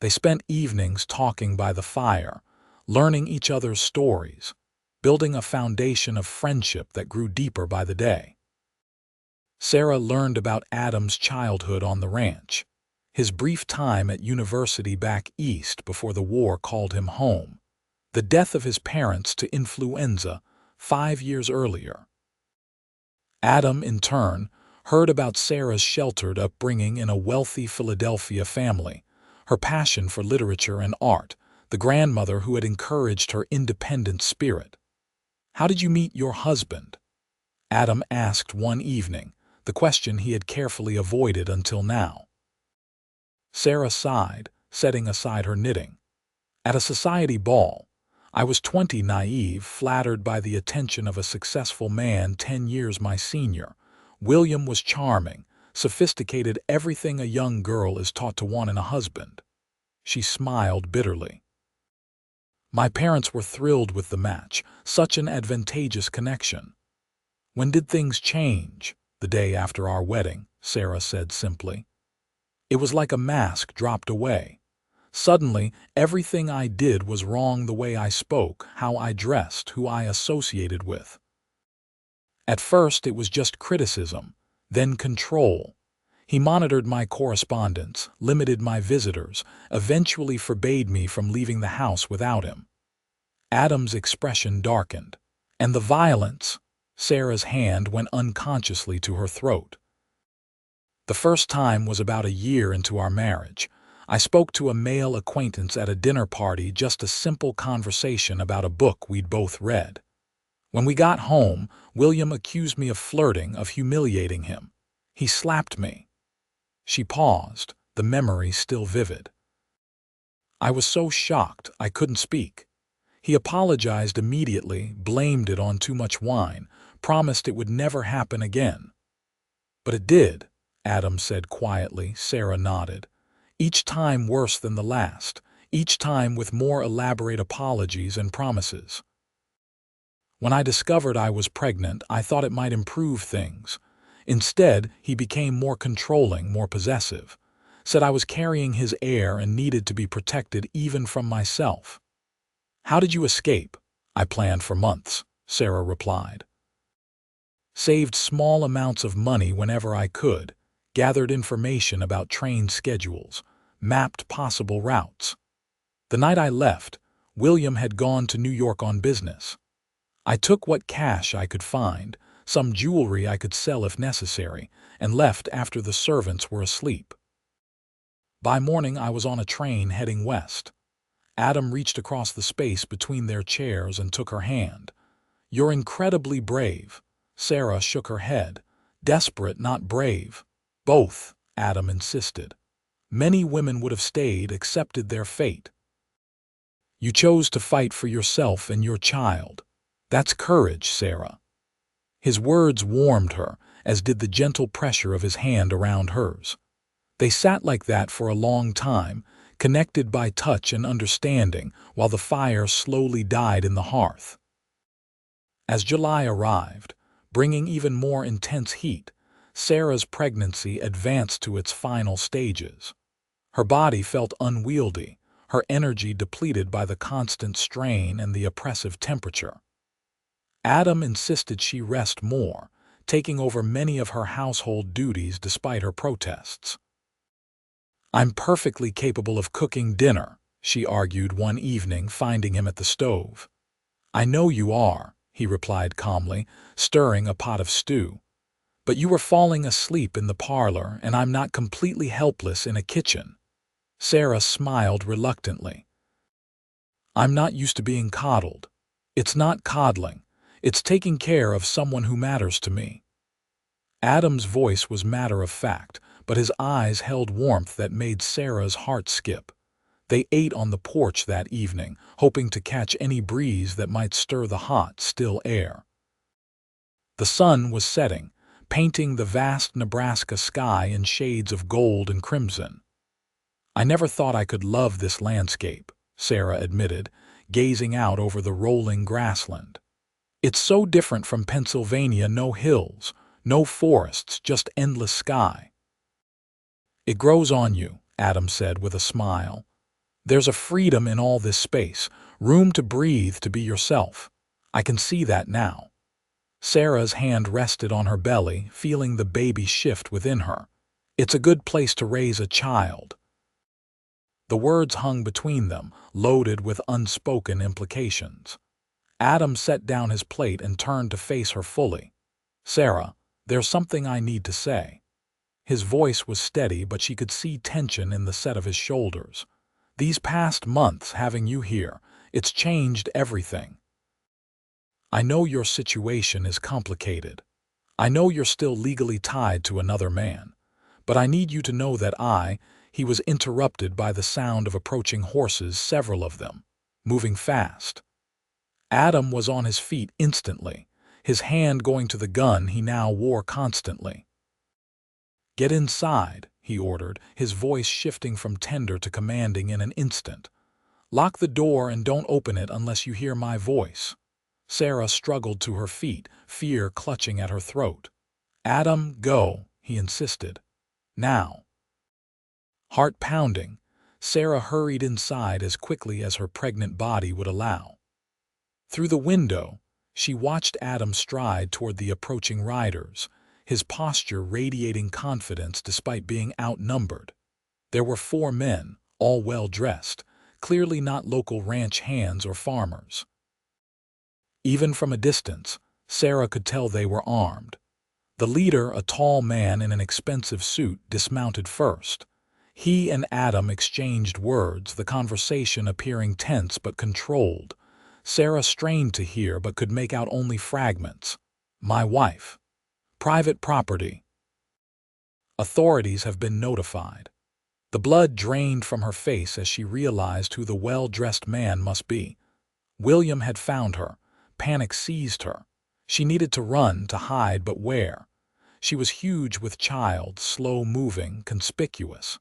They spent evenings talking by the fire, learning each other's stories, building a foundation of friendship that grew deeper by the day. Sarah learned about Adam's childhood on the ranch, his brief time at university back east before the war called him home, the death of his parents to influenza 5 years earlier. Adam, in turn, heard about Sarah's sheltered upbringing in a wealthy Philadelphia family, her passion for literature and art, the grandmother who had encouraged her independent spirit. "How did you meet your husband?" Adam asked one evening, the question he had carefully avoided until now. Sarah sighed, setting aside her knitting. "At a society ball. I was 20, naive, flattered by the attention of a successful man 10 years my senior. William was charming, sophisticated, everything a young girl is taught to want in a husband." She smiled bitterly. "My parents were thrilled with the match, such an advantageous connection." "When did things change?" "The day after our wedding," Sarah said simply. "It was like a mask dropped away. Suddenly, everything I did was wrong, the way I spoke, how I dressed, who I associated with. At first it was just criticism, then control. He monitored my correspondence, limited my visitors, eventually forbade me from leaving the house without him." Adam's expression darkened. "And the violence?" Sarah's hand went unconsciously to her throat. "The first time was about a year into our marriage. I spoke to a male acquaintance at a dinner party, just a simple conversation about a book we'd both read. When we got home, William accused me of flirting, of humiliating him. He slapped me." She paused, the memory still vivid. "I was so shocked I couldn't speak. He apologized immediately, blamed it on too much wine, promised it would never happen again." "But it did," Adam said quietly. Sarah nodded. "Each time worse than the last, each time with more elaborate apologies and promises. When I discovered I was pregnant, I thought it might improve things. Instead, he became more controlling, more possessive. Said I was carrying his heir and needed to be protected even from myself." "How did you escape?" "I planned for months," Sarah replied. "Saved small amounts of money whenever I could, gathered information about train schedules, mapped possible routes. The night I left, William had gone to New York on business. I took what cash I could find, some jewelry I could sell if necessary, and left after the servants were asleep. By morning I was on a train heading west." Adam reached across the space between their chairs and took her hand. "You're incredibly brave." Sarah shook her head. "Desperate, not brave." "Both," Adam insisted. "Many women would have stayed, accepted their fate. You chose to fight for yourself and your child. That's courage, Sarah." His words warmed her, as did the gentle pressure of his hand around hers. They sat like that for a long time, connected by touch and understanding, while the fire slowly died in the hearth. As July arrived, bringing even more intense heat, Sarah's pregnancy advanced to its final stages. Her body felt unwieldy, her energy depleted by the constant strain and the oppressive temperature. Adam insisted she rest more, taking over many of her household duties despite her protests. "I'm perfectly capable of cooking dinner," she argued one evening, finding him at the stove. "I know you are," he replied calmly, stirring a pot of stew. "But you were falling asleep in the parlor, and I'm not completely helpless in a kitchen." Sarah smiled reluctantly. "I'm not used to being coddled. It's not coddling. It's taking care of someone who matters to me." Adam's voice was matter of fact, but his eyes held warmth that made Sarah's heart skip. They ate on the porch that evening, hoping to catch any breeze that might stir the hot, still air. The sun was setting, painting the vast Nebraska sky in shades of gold and crimson. "I never thought I could love this landscape," Sarah admitted, gazing out over the rolling grassland. "It's so different from Pennsylvania, no hills, no forests, just endless sky." "It grows on you," Adam said with a smile. "There's a freedom in all this space, room to breathe, to be yourself. I can see that now." Sarah's hand rested on her belly, feeling the baby shift within her. "It's a good place to raise a child." The words hung between them, loaded with unspoken implications. Adam set down his plate and turned to face her fully. "Sarah, there's something I need to say." His voice was steady, but she could see tension in the set of his shoulders. "These past months, having you here, it's changed everything. I know your situation is complicated. I know you're still legally tied to another man. But I need you to know that He was interrupted by the sound of approaching horses, several of them, moving fast. Adam was on his feet instantly, his hand going to the gun he now wore constantly. "Get inside," he ordered, his voice shifting from tender to commanding in an instant. "Lock the door and don't open it unless you hear my voice." Sarah struggled to her feet, fear clutching at her throat. "Adam, go," he insisted. "Now." Heart pounding, Sarah hurried inside as quickly as her pregnant body would allow. Through the window, she watched Adam stride toward the approaching riders, his posture radiating confidence despite being outnumbered. There were 4 men, all well-dressed, clearly not local ranch hands or farmers. Even from a distance, Sarah could tell they were armed. The leader, a tall man in an expensive suit, dismounted first. He and Adam exchanged words, the conversation appearing tense but controlled. Sarah strained to hear but could make out only fragments. "My wife. Private property. Authorities have been notified." The blood drained from her face as she realized who the well-dressed man must be. William had found her. Panic seized her. She needed to run, to hide, but where? She was huge with child, slow-moving, conspicuous.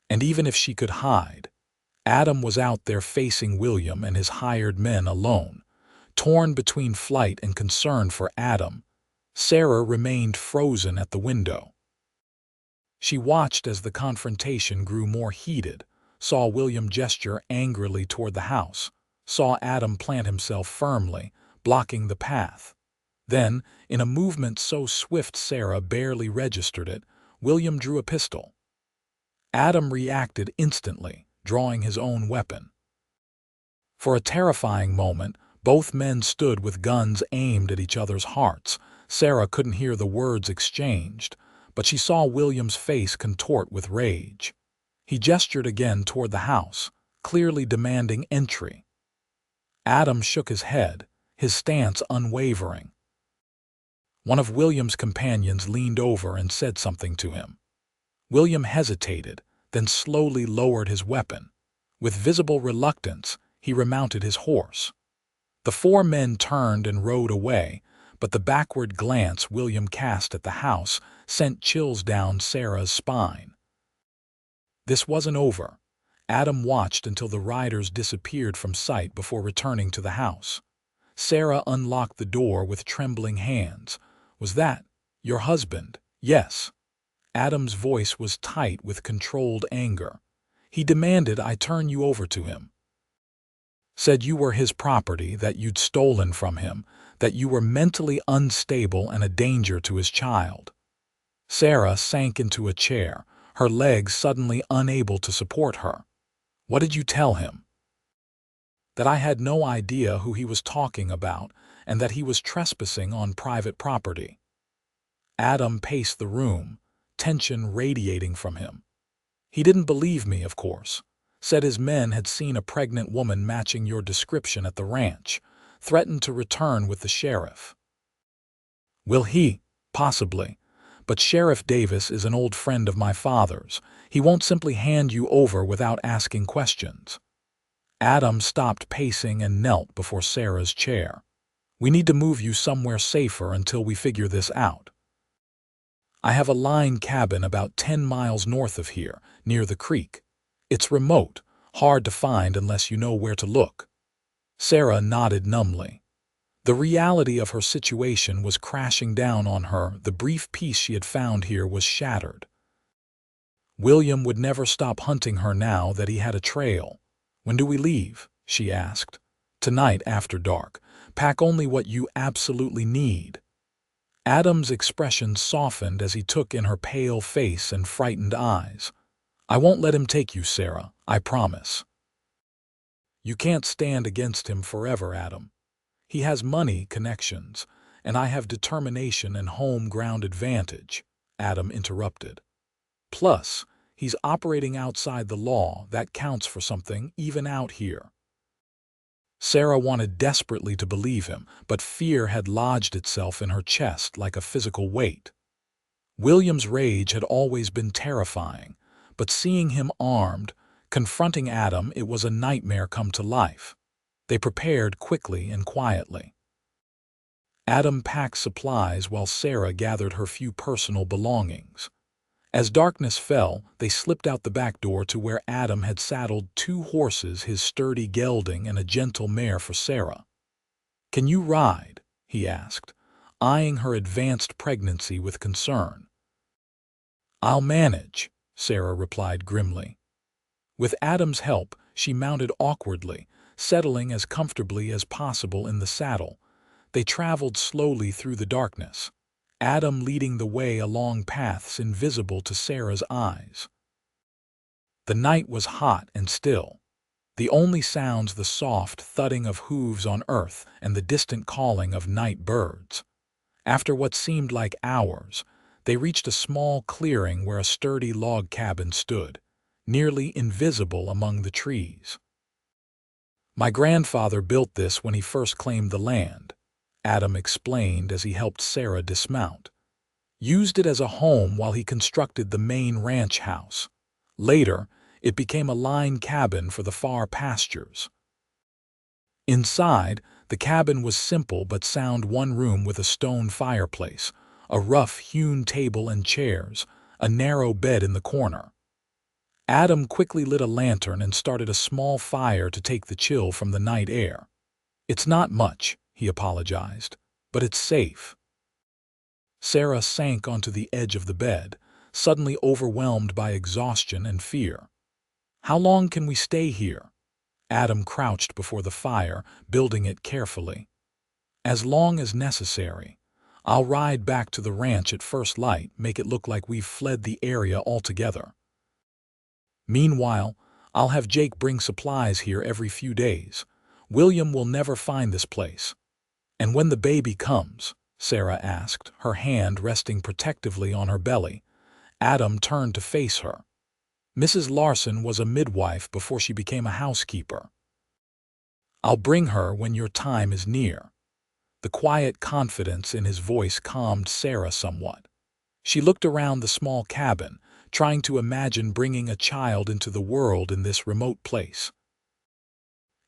And even if she could hide, Adam was out there facing William and his hired men alone. Torn between flight and concern for Adam, Sarah remained frozen at the window. She watched as the confrontation grew more heated, saw William gesture angrily toward the house, saw Adam plant himself firmly, blocking the path. Then, in a movement so swift Sarah barely registered it, William drew a pistol. Adam reacted instantly, drawing his own weapon. For a terrifying moment, both men stood with guns aimed at each other's hearts. Sarah couldn't hear the words exchanged, but she saw William's face contort with rage. He gestured again toward the house, clearly demanding entry. Adam shook his head, his stance unwavering. One of William's companions leaned over and said something to him. William hesitated, then slowly lowered his weapon. With visible reluctance, he remounted his horse. The 4 men turned and rode away, but the backward glance William cast at the house sent chills down Sarah's spine. This wasn't over. Adam watched until the riders disappeared from sight before returning to the house. Sarah unlocked the door with trembling hands. "Was that your husband?" "Yes." Adam's voice was tight with controlled anger. "He demanded I turn you over to him. Said you were his property, that you'd stolen from him, that you were mentally unstable and a danger to his child." Sarah sank into a chair, her legs suddenly unable to support her. "What did you tell him?" "That I had no idea who he was talking about and that he was trespassing on private property." Adam paced the room, tension radiating from him. "He didn't believe me, of course. Said his men had seen a pregnant woman matching your description at the ranch, threatened to return with the sheriff." "Will he? Possibly. but Sheriff Davis is an old friend of my father's. He won't simply hand you over without asking questions." Adam stopped pacing and knelt before Sarah's chair. "We need to move you somewhere safer until we figure this out. I have a line cabin about 10 miles north of here, near the creek. It's remote, hard to find unless you know where to look." Sarah nodded numbly. The reality of her situation was crashing down on her. The brief peace she had found here was shattered. William would never stop hunting her now that he had a trail. "When do we leave?" she asked. "Tonight after dark. Pack only what you absolutely need." Adam's expression softened as he took in her pale face and frightened eyes. "I won't let him take you, Sarah, I promise." "You can't stand against him forever, Adam. He has money, connections, and I have determination and home-ground advantage," Adam interrupted. "Plus, he's operating outside the law. That counts for something, even out here." Sarah wanted desperately to believe him, but fear had lodged itself in her chest like a physical weight. William's rage had always been terrifying, but seeing him armed, confronting Adam, it was a nightmare come to life. They prepared quickly and quietly. Adam packed supplies while Sarah gathered her few personal belongings. As darkness fell, they slipped out the back door to where Adam had saddled 2 horses, his sturdy gelding and a gentle mare for Sarah. "Can you ride?" he asked, eyeing her advanced pregnancy with concern. "I'll manage," Sarah replied grimly. With Adam's help, she mounted awkwardly, settling as comfortably as possible in the saddle. They traveled slowly through the darkness, Adam leading the way along paths invisible to Sarah's eyes. The night was hot and still. The only sounds the soft thudding of hooves on earth and the distant calling of night birds. After what seemed like hours, they reached a small clearing where a sturdy log cabin stood, nearly invisible among the trees. "My grandfather built this when he first claimed the land," Adam explained as he helped Sarah dismount. "Used it as a home while he constructed the main ranch house. Later, it became a line cabin for the far pastures." Inside, the cabin was simple but sound: one room with a stone fireplace, a rough-hewn table and chairs, a narrow bed in the corner. Adam quickly lit a lantern and started a small fire to take the chill from the night air. "It's not much," he apologized, "but it's safe." Sarah sank onto the edge of the bed, suddenly overwhelmed by exhaustion and fear. "How long can we stay here?" Adam crouched before the fire, building it carefully. "As long as necessary. I'll ride back to the ranch at first light, make it look like we've fled the area altogether. Meanwhile, I'll have Jake bring supplies here every few days. William will never find this place." "And when the baby comes?" Sarah asked, her hand resting protectively on her belly. Adam turned to face her. "Mrs. Larson was a midwife before she became a housekeeper. I'll bring her when your time is near." The quiet confidence in his voice calmed Sarah somewhat. She looked around the small cabin, trying to imagine bringing a child into the world in this remote place.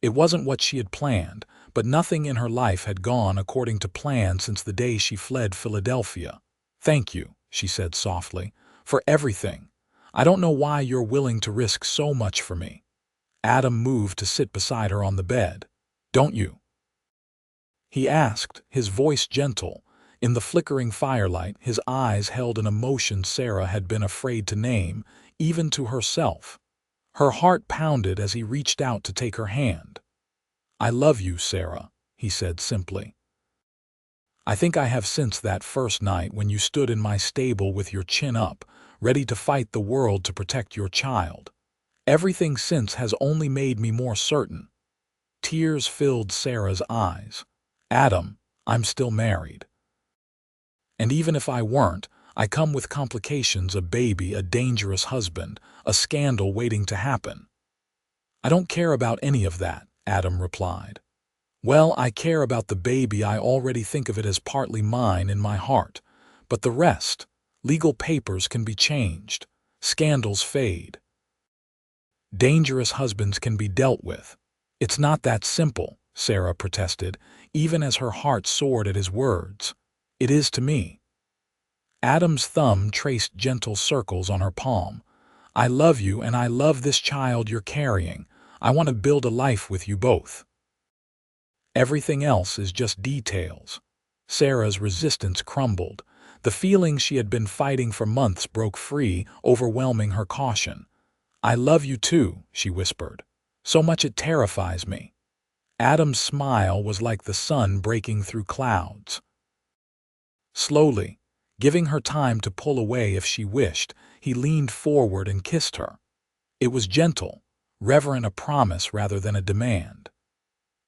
It wasn't what she had planned, but nothing in her life had gone according to plan since the day she fled Philadelphia. "Thank you," she said softly, "for everything. I don't know why you're willing to risk so much for me." Adam moved to sit beside her on the bed. "Don't you?" he asked, his voice gentle. In the flickering firelight, his eyes held an emotion Sarah had been afraid to name, even to herself. Her heart pounded as he reached out to take her hand. "I love you, Sarah," he said simply. "I think I have since that first night when you stood in my stable with your chin up, ready to fight the world to protect your child. Everything since has only made me more certain." Tears filled Sarah's eyes. "Adam, I'm still married. And even if I weren't, I come with complications: a baby, a dangerous husband, a scandal waiting to happen." "I don't care about any of that," Adam replied. "Well, I care about the baby. I already think of it as partly mine in my heart. But the rest, Legal papers can be changed. Scandals fade. Dangerous husbands can be dealt with. It's not that simple, Sarah protested, even as her heart soared at his words. It is to me. Adam's thumb traced gentle circles on her palm. I love you and I love this child you're carrying. I want to build a life with you both. Everything else is just details. Sarah's resistance crumbled. The feelings she had been fighting for months broke free, overwhelming her caution. I love you too, she whispered. So much it terrifies me. Adam's smile was like the sun breaking through clouds. Slowly, giving her time to pull away if she wished, he leaned forward and kissed her. It was gentle, reverent, a promise rather than a demand.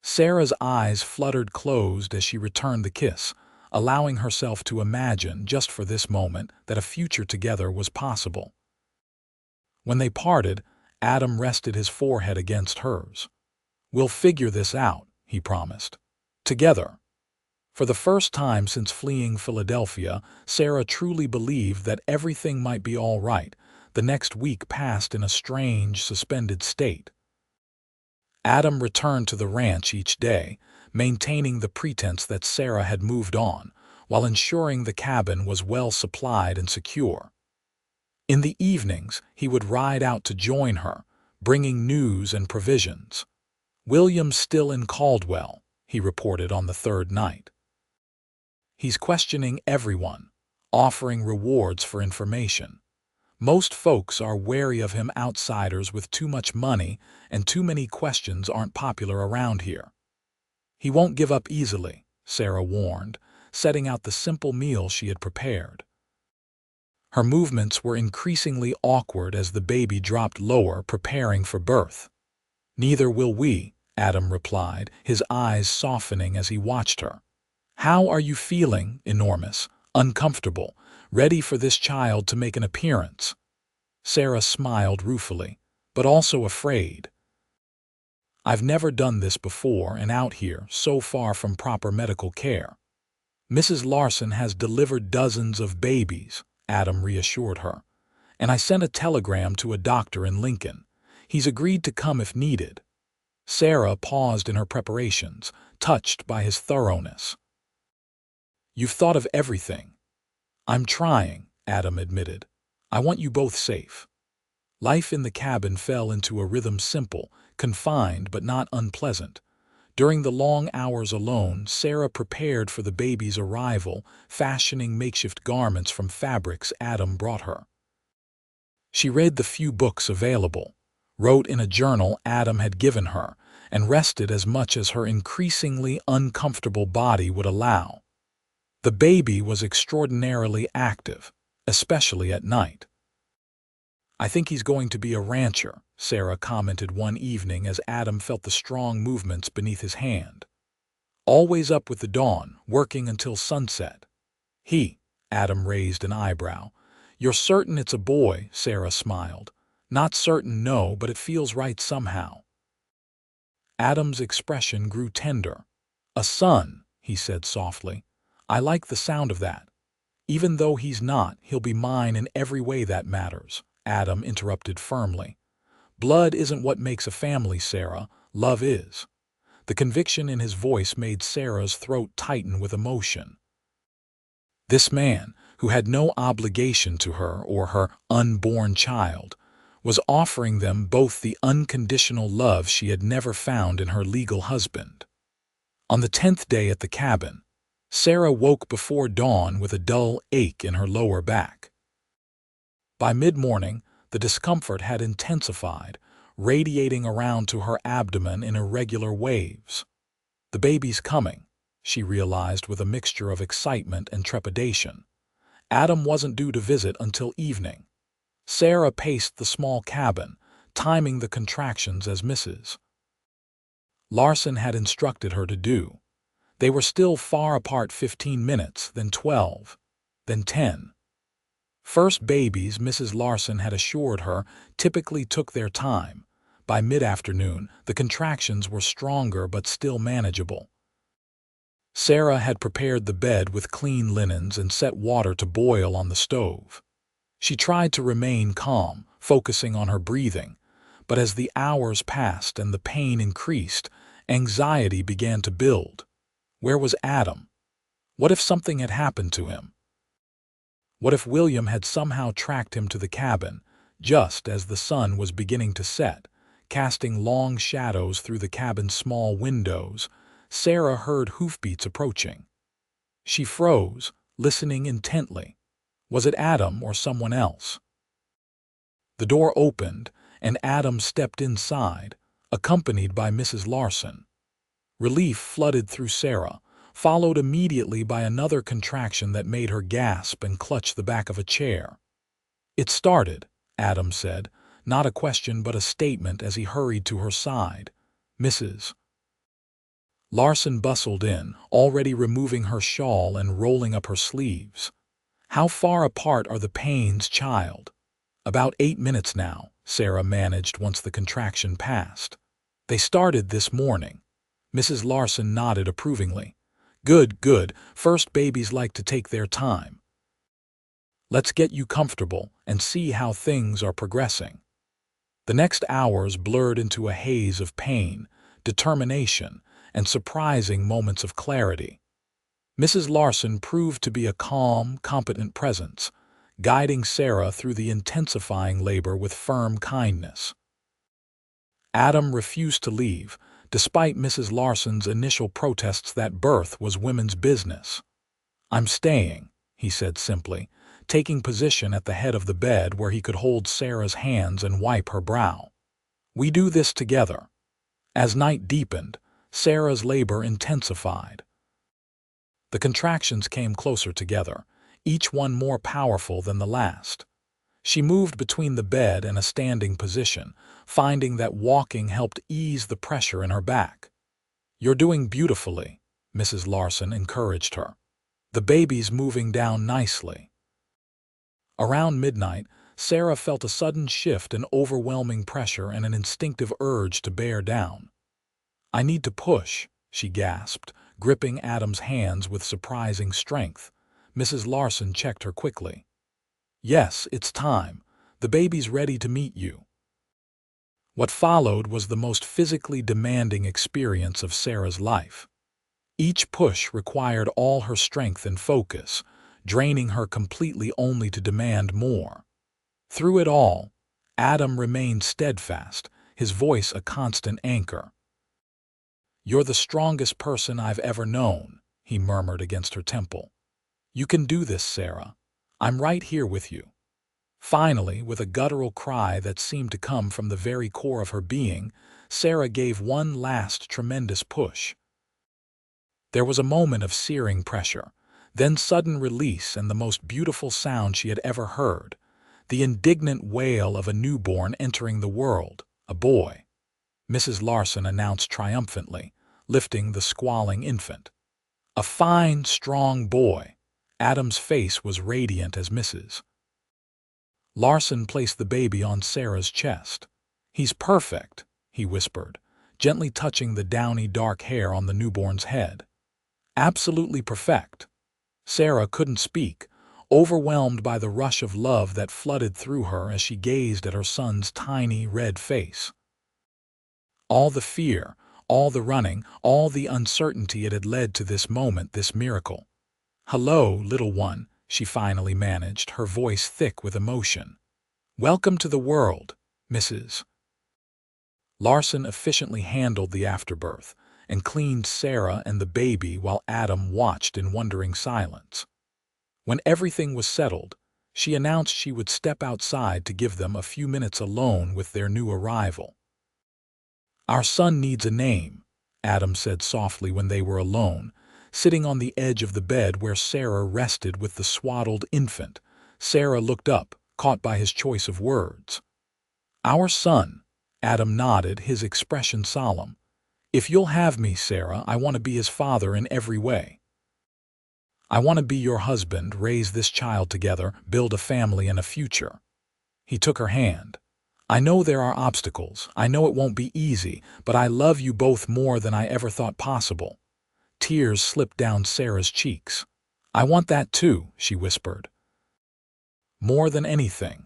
Sarah's eyes fluttered closed as she returned the kiss, allowing herself to imagine, just for this moment, that a future together was possible. When they parted, Adam rested his forehead against hers. We'll figure this out, he promised. Together. For the first time since fleeing Philadelphia, Sarah truly believed that everything might be all right. The next week passed in a strange, suspended state. Adam returned to the ranch each day, maintaining the pretense that Sarah had moved on, while ensuring the cabin was well supplied and secure. In the evenings, he would ride out to join her, bringing news and provisions. William's still in Caldwell, he reported on the third night. He's questioning everyone, offering rewards for information. Most folks are wary of him. Outsiders with too much money and too many questions aren't popular around here. He won't give up easily, Sarah warned, setting out the simple meal she had prepared. Her movements were increasingly awkward as the baby dropped lower, preparing for birth. Neither will we, Adam replied, his eyes softening as he watched her. How are you feeling? Enormous, uncomfortable, ready for this child to make an appearance. Sarah smiled ruefully, but also afraid. I've never done this before and out here, so far from proper medical care. Mrs. Larson has delivered dozens of babies, Adam reassured her, and I sent a telegram to a doctor in Lincoln. He's agreed to come if needed. Sarah paused in her preparations, touched by his thoroughness. You've thought of everything. I'm trying, Adam admitted. I want you both safe. Life in the cabin fell into a rhythm, simple, confined but not unpleasant. During the long hours alone, Sarah prepared for the baby's arrival, fashioning makeshift garments from fabrics Adam brought her. She read the few books available, wrote in a journal Adam had given her, and rested as much as her increasingly uncomfortable body would allow. The baby was extraordinarily active, especially at night. I think he's going to be a rancher, Sarah commented one evening as Adam felt the strong movements beneath his hand. Always up with the dawn, working until sunset. Adam raised an eyebrow. You're certain it's a boy? Sarah smiled. Not certain, no, but it feels right somehow. Adam's expression grew tender. A son, he said softly. I like the sound of that. Even though he's not, he'll be mine in every way that matters, Adam interrupted firmly. Blood isn't what makes a family, Sarah. Love is. The conviction in his voice made Sarah's throat tighten with emotion. This man, who had no obligation to her or her unborn child, was offering them both the unconditional love she had never found in her legal husband. On the 10th day at the cabin, Sarah woke before dawn with a dull ache in her lower back. By mid-morning, the discomfort had intensified, radiating around to her abdomen in irregular waves. The baby's coming, she realized with a mixture of excitement and trepidation. Adam wasn't due to visit until evening. Sarah paced the small cabin, timing the contractions as Mrs. Larson had instructed her to do. They were still far apart, 15 minutes, then 12, then 10. First babies, Mrs. Larson had assured her, typically took their time. By mid-afternoon, the contractions were stronger but still manageable. Sarah had prepared the bed with clean linens and set water to boil on the stove. She tried to remain calm, focusing on her breathing, but as the hours passed and the pain increased, anxiety began to build. Where was Adam? What if something had happened to him? What if William had somehow tracked him to the cabin, just as the sun was beginning to set, casting long shadows through the cabin's small windows? Sarah heard hoofbeats approaching. She froze, listening intently. Was it Adam or someone else? The door opened, and Adam stepped inside, accompanied by Mrs. Larson. Relief flooded through Sarah, followed immediately by another contraction that made her gasp and clutch the back of a chair. "It started," Adam said, not a question but a statement as he hurried to her side. "Mrs. Larson bustled in, already removing her shawl and rolling up her sleeves. "How far apart are the pains, child?" "About 8 minutes now," Sarah managed once the contraction passed. "They started this morning." Mrs. Larson nodded approvingly. "Good, good. First babies like to take their time. Let's get you comfortable and see how things are progressing." The next hours blurred into a haze of pain, determination, and surprising moments of clarity. Mrs. Larson proved to be a calm, competent presence, guiding Sarah through the intensifying labor with firm kindness. Adam refused to leave, despite Mrs. Larson's initial protests that birth was women's business. "I'm staying," he said simply, taking position at the head of the bed where he could hold Sarah's hands and wipe her brow. "We do this together." As night deepened, Sarah's labor intensified. The contractions came closer together, each one more powerful than the last. She moved between the bed and a standing position, finding that walking helped ease the pressure in her back. "You're doing beautifully," Mrs. Larson encouraged her. "The baby's moving down nicely." Around midnight, Sarah felt a sudden shift in overwhelming pressure and an instinctive urge to bear down. "I need to push," she gasped, gripping Adam's hands with surprising strength. Mrs. Larson checked her quickly. "Yes, it's time. The baby's ready to meet you." What followed was the most physically demanding experience of Sarah's life. Each push required all her strength and focus, draining her completely only to demand more. Through it all, Adam remained steadfast, his voice a constant anchor. "You're the strongest person I've ever known," he murmured against her temple. "You can do this, Sarah. I'm right here with you." Finally, with a guttural cry that seemed to come from the very core of her being, Sarah gave one last tremendous push. There was a moment of searing pressure, then sudden release and the most beautiful sound she had ever heard, the indignant wail of a newborn entering the world, a boy. Mrs. Larson announced triumphantly, lifting the squalling infant. "A fine, strong boy." Adam's face was radiant as Mrs. Larson placed the baby on Sarah's chest. "He's perfect," he whispered, gently touching the downy dark hair on the newborn's head. "Absolutely perfect." Sarah couldn't speak, overwhelmed by the rush of love that flooded through her as she gazed at her son's tiny red face. All the fear, all the running, all the uncertainty it had led to this moment, this miracle. "Hello, little one," she finally managed, her voice thick with emotion. "Welcome to the world, Mrs. Larson efficiently handled the afterbirth and cleaned Sarah and the baby while Adam watched in wondering silence. When everything was settled, she announced she would step outside to give them a few minutes alone with their new arrival. "Our son needs a name," Adam said softly when they were alone, sitting on the edge of the bed where Sarah rested with the swaddled infant. Sarah looked up, caught by his choice of words. "Our son," Adam nodded, his expression solemn. "If you'll have me, Sarah, I want to be his father in every way. I want to be your husband, raise this child together, build a family and a future." He took her hand. "I know there are obstacles, I know it won't be easy, but I love you both more than I ever thought possible. Tears slipped down Sarah's cheeks. "I want that too," she whispered. "More than anything."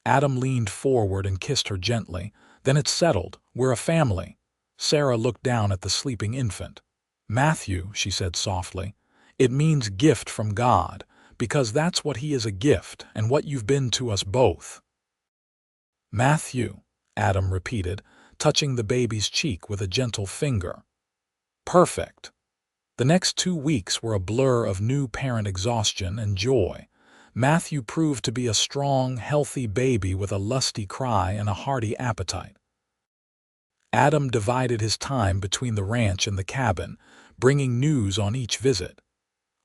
Adam leaned forward and kissed her gently. "Then it's settled. We're a family." Sarah looked down at the sleeping infant. "Matthew," she said softly, "it means gift from God, because that's what he is, a gift, and what you've been to us both." "Matthew," Adam repeated, touching the baby's cheek with a gentle finger. Perfect. The next 2 weeks were a blur of new parent exhaustion and joy. Matthew proved to be a strong, healthy baby with a lusty cry and a hearty appetite. Adam divided his time between the ranch and the cabin, bringing news on each visit.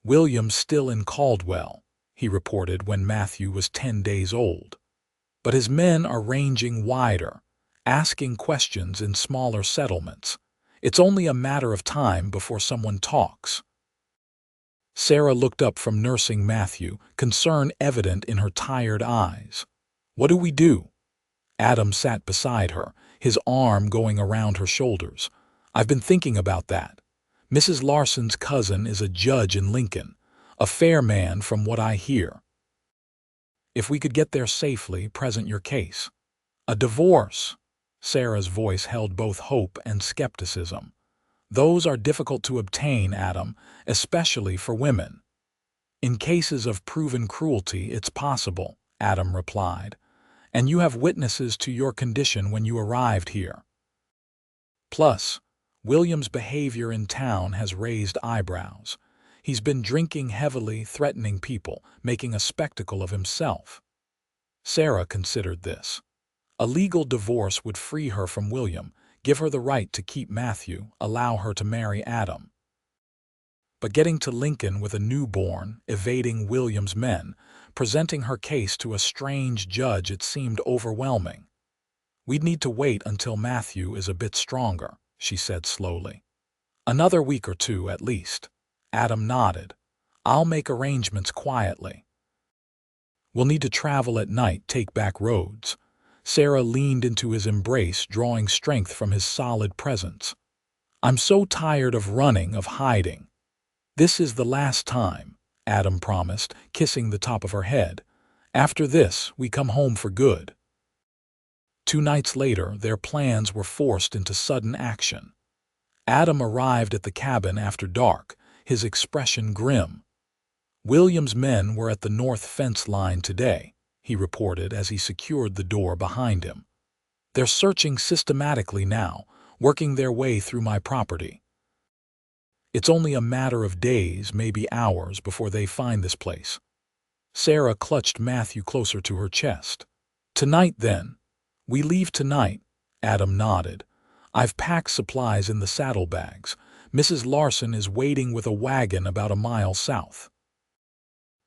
"William's still in Caldwell," he reported when Matthew was 10 days old. "But his men are ranging wider, asking questions in smaller settlements. It's only a matter of time before someone talks." Sarah looked up from nursing Matthew, concern evident in her tired eyes. "What do we do?" Adam sat beside her, his arm going around her shoulders. "I've been thinking about that. Mrs. Larson's cousin is a judge in Lincoln, a fair man from what I hear. If we could get there safely, present your case." "A divorce?" Sarah's voice held both hope and skepticism. "Those are difficult to obtain, Adam, especially for women." "In cases of proven cruelty, it's possible," Adam replied. "And you have witnesses to your condition when you arrived here. Plus, William's behavior in town has raised eyebrows. He's been drinking heavily, threatening people, making a spectacle of himself." Sarah considered this. A legal divorce would free her from William, give her the right to keep Matthew, allow her to marry Adam. But getting to Lincoln with a newborn, evading William's men, presenting her case to a strange judge, it seemed overwhelming. "We'd need to wait until Matthew is a bit stronger," she said slowly. "Another week or two at least." Adam nodded. "I'll make arrangements quietly." "We'll need to travel at night, take back roads." Sarah leaned into his embrace, drawing strength from his solid presence. "I'm so tired of running, of hiding." "This is the last time," Adam promised, kissing the top of her head. "After this, we come home for good." 2 nights later, their plans were forced into sudden action. Adam arrived at the cabin after dark, his expression grim. "William's men were at the north fence line today," he reported as he secured the door behind him. "They're searching systematically now, working their way through my property. It's only a matter of days, maybe hours, before they find this place." Sarah clutched Matthew closer to her chest. "Tonight, then?" "We leave tonight," Adam nodded. "I've packed supplies in the saddlebags. Mrs. Larson is waiting with a wagon about a mile south.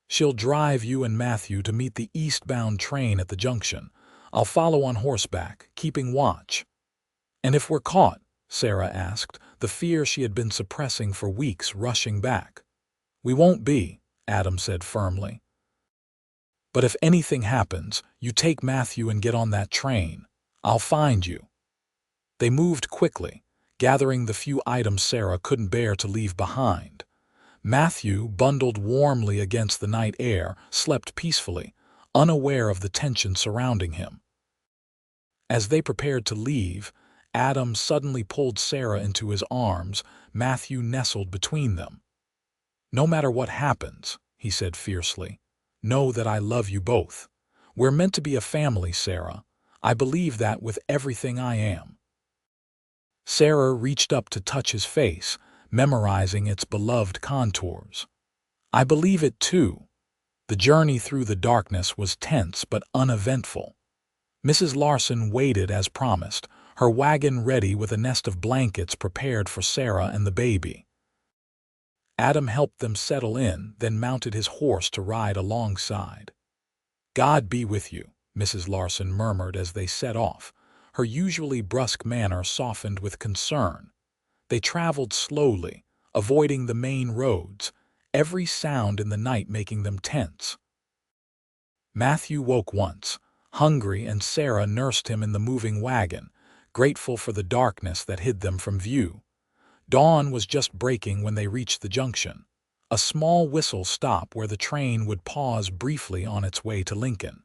She'll drive you and Matthew to meet the eastbound train at the junction. I'll follow on horseback, keeping watch." "And if we're caught?" Sarah asked, the fear she had been suppressing for weeks rushing back. "We won't be," Adam said firmly. "But if anything happens, you take Matthew and get on that train. I'll find you." They moved quickly, gathering the few items Sarah couldn't bear to leave behind. Matthew, bundled warmly against the night air, slept peacefully, unaware of the tension surrounding him. As they prepared to leave, Adam suddenly pulled Sarah into his arms, Matthew nestled between them. "No matter what happens," he said fiercely, "know that I love you both. We're meant to be a family, Sarah. I believe that with everything I am." Sarah reached up to touch his face, memorizing its beloved contours. "I believe it too." The journey through the darkness was tense but uneventful. Mrs. Larson waited as promised, her wagon ready with a nest of blankets prepared for Sarah and the baby. Adam helped them settle in, then mounted his horse to ride alongside. "God be with you," Mrs. Larson murmured as they set off, her usually brusque manner softened with concern. They traveled slowly, avoiding the main roads, every sound in the night making them tense. Matthew woke once, hungry, and Sarah nursed him in the moving wagon, grateful for the darkness that hid them from view. Dawn was just breaking when they reached the junction. A small whistle stopped where the train would pause briefly on its way to Lincoln.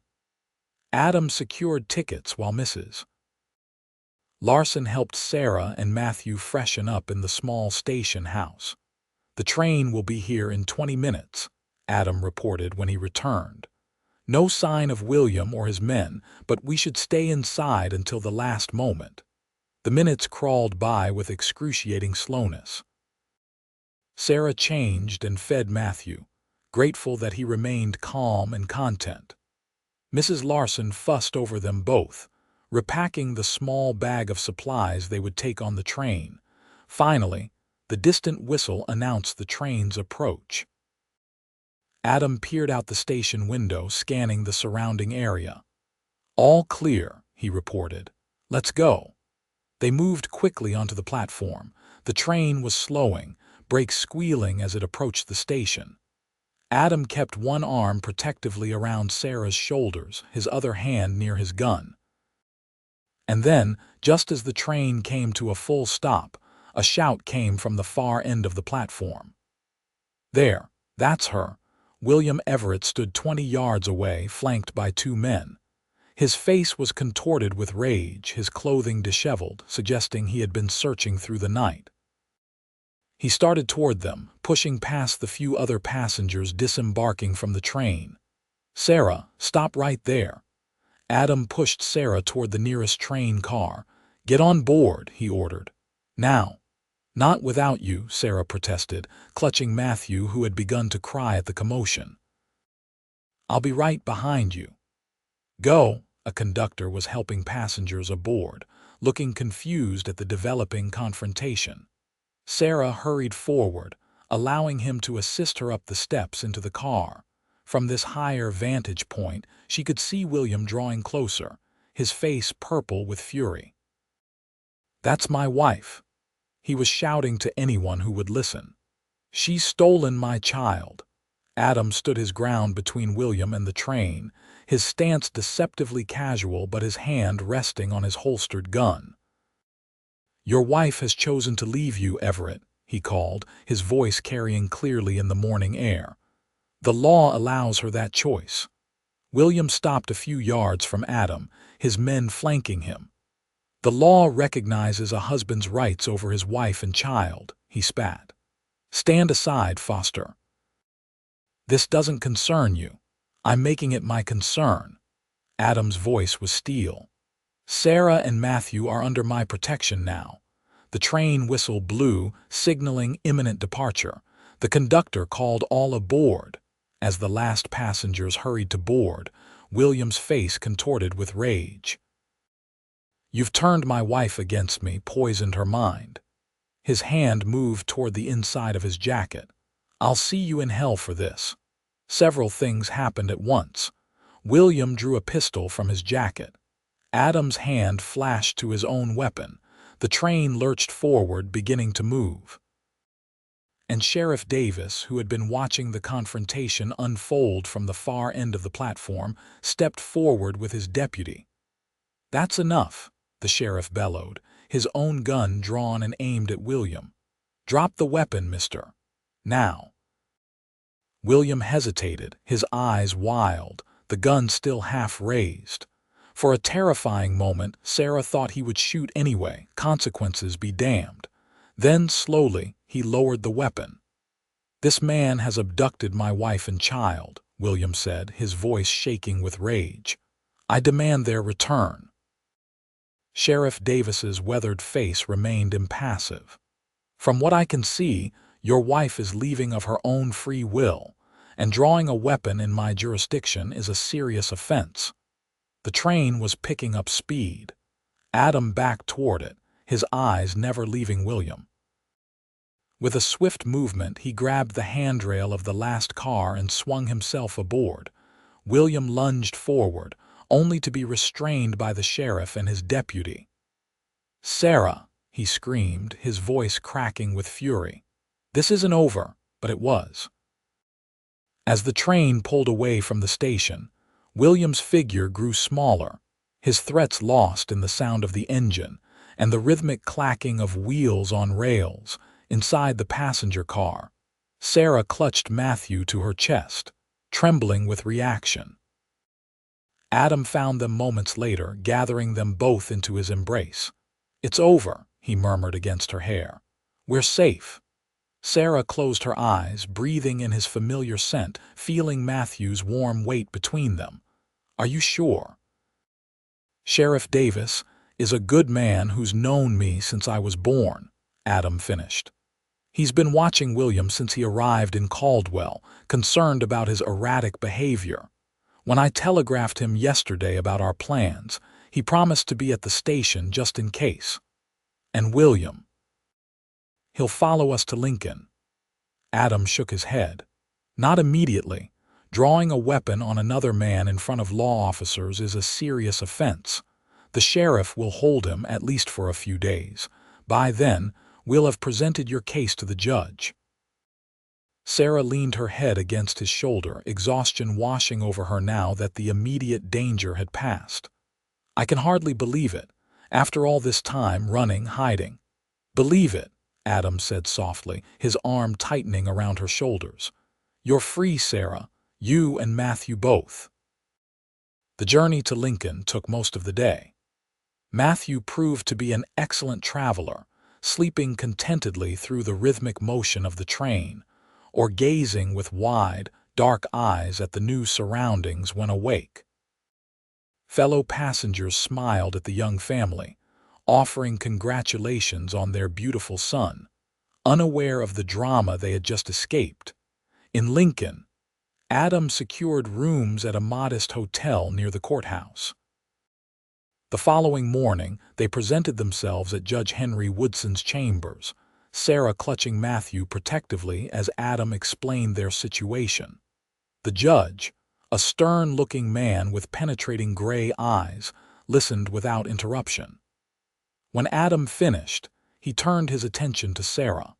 Adam secured tickets while Mrs. Larson helped Sarah and Matthew freshen up in the small station house. "The train will be here in 20 minutes, Adam reported when he returned. "No sign of William or his men, but we should stay inside until the last moment." The minutes crawled by with excruciating slowness. Sarah changed and fed Matthew, grateful that he remained calm and content. Mrs. Larson fussed over them both, repacking the small bag of supplies they would take on the train. Finally, the distant whistle announced the train's approach. Adam peered out the station window, scanning the surrounding area. "All clear," he reported. "Let's go." They moved quickly onto the platform. The train was slowing, brakes squealing as it approached the station. Adam kept one arm protectively around Sarah's shoulders, his other hand near his gun. And then, just as the train came to a full stop, a shout came from the far end of the platform. "There, that's her." William Everett stood 20 yards away, flanked by 2 men. His face was contorted with rage, his clothing disheveled, suggesting he had been searching through the night. He started toward them, pushing past the few other passengers disembarking from the train. "Sarah, stop right there." Adam pushed Sarah toward the nearest train car. "Get on board," he ordered. "Now." "Not without you," Sarah protested, clutching Matthew, who had begun to cry at the commotion. "I'll be right behind you." "Go." A conductor was helping passengers aboard, looking confused at the developing confrontation. Sarah hurried forward, allowing him to assist her up the steps into the car. From this higher vantage point, she could see William drawing closer, his face purple with fury. "That's my wife," he was shouting to anyone who would listen. "She's stolen my child." Adam stood his ground between William and the train, his stance deceptively casual but his hand resting on his holstered gun. "Your wife has chosen to leave you, Everett," he called, his voice carrying clearly in the morning air. "The law allows her that choice." William stopped a few yards from Adam, his men flanking him. "The law recognizes a husband's rights over his wife and child," he spat. "Stand aside, Foster." "This doesn't concern you. I'm making it my concern." Adam's voice was steel. "Sarah and Matthew are under my protection now." The train whistle blew, signaling imminent departure. The conductor called all aboard. As the last passengers hurried to board, William's face contorted with rage. "You've turned my wife against me, poisoned her mind." His hand moved toward the inside of his jacket. "I'll see you in hell for this." Several things happened at once. William drew a pistol from his jacket. Adam's hand flashed to his own weapon. The train lurched forward, beginning to move. And Sheriff Davis, who had been watching the confrontation unfold from the far end of the platform, stepped forward with his deputy. "That's enough," the sheriff bellowed, his own gun drawn and aimed at William. "Drop the weapon, mister. Now." William hesitated, his eyes wild, the gun still half raised. For a terrifying moment, Sarah thought he would shoot anyway, consequences be damned. Then, slowly, he lowered the weapon. "This man has abducted my wife and child," William said, his voice shaking with rage. "I demand their return." Sheriff Davis's weathered face remained impassive. "From what I can see, your wife is leaving of her own free will, and drawing a weapon in my jurisdiction is a serious offense." The train was picking up speed. Adam backed toward it, his eyes never leaving William. With a swift movement, he grabbed the handrail of the last car and swung himself aboard. William lunged forward, only to be restrained by the sheriff and his deputy. "Sarah," he screamed, his voice cracking with fury. "This isn't over," but it was. As the train pulled away from the station, William's figure grew smaller, his threats lost in the sound of the engine and the rhythmic clacking of wheels on rails, inside the passenger car. Sarah clutched Matthew to her chest, trembling with reaction. Adam found them moments later, gathering them both into his embrace. "It's over," he murmured against her hair. "We're safe." Sarah closed her eyes, breathing in his familiar scent, feeling Matthew's warm weight between them. "Are you sure?" "Sheriff Davis is a good man who's known me since I was born," Adam finished. "He's been watching William since he arrived in Caldwell, concerned about his erratic behavior. When I telegraphed him yesterday about our plans, he promised to be at the station just in case. And William, he'll follow us to Lincoln." Adam shook his head. "Not immediately. Drawing a weapon on another man in front of law officers is a serious offense. The sheriff will hold him at least for a few days. By then, we'll have presented your case to the judge." Sarah leaned her head against his shoulder, exhaustion washing over her now that the immediate danger had passed. "I can hardly believe it. After all this time running, hiding." "Believe it," Adam said softly, his arm tightening around her shoulders. "You're free, Sarah. You and Matthew both." The journey to Lincoln took most of the day. Matthew proved to be an excellent traveler, sleeping contentedly through the rhythmic motion of the train, or gazing with wide, dark eyes at the new surroundings when awake. Fellow passengers smiled at the young family, offering congratulations on their beautiful son, unaware of the drama they had just escaped. In Lincoln, Adam secured rooms at a modest hotel near the courthouse. The following morning, they presented themselves at Judge Henry Woodson's chambers, Sarah clutching Matthew protectively as Adam explained their situation. The judge, a stern-looking man with penetrating gray eyes, listened without interruption. When Adam finished, he turned his attention to Sarah.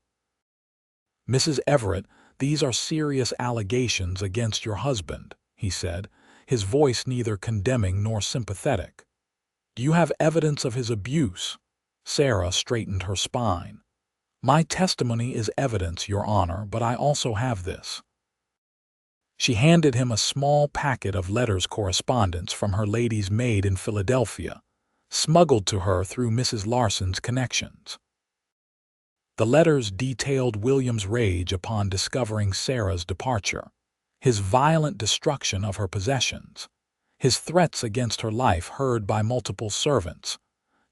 "Mrs. Everett, these are serious allegations against your husband," he said, his voice neither condemning nor sympathetic. "Do you have evidence of his abuse?" Sarah straightened her spine. "My testimony is evidence, Your Honor, but I also have this." She handed him a small packet of letters correspondence from her lady's maid in Philadelphia, smuggled to her through Mrs. Larson's connections. The letters detailed William's rage upon discovering Sarah's departure, his violent destruction of her possessions, his threats against her life heard by multiple servants.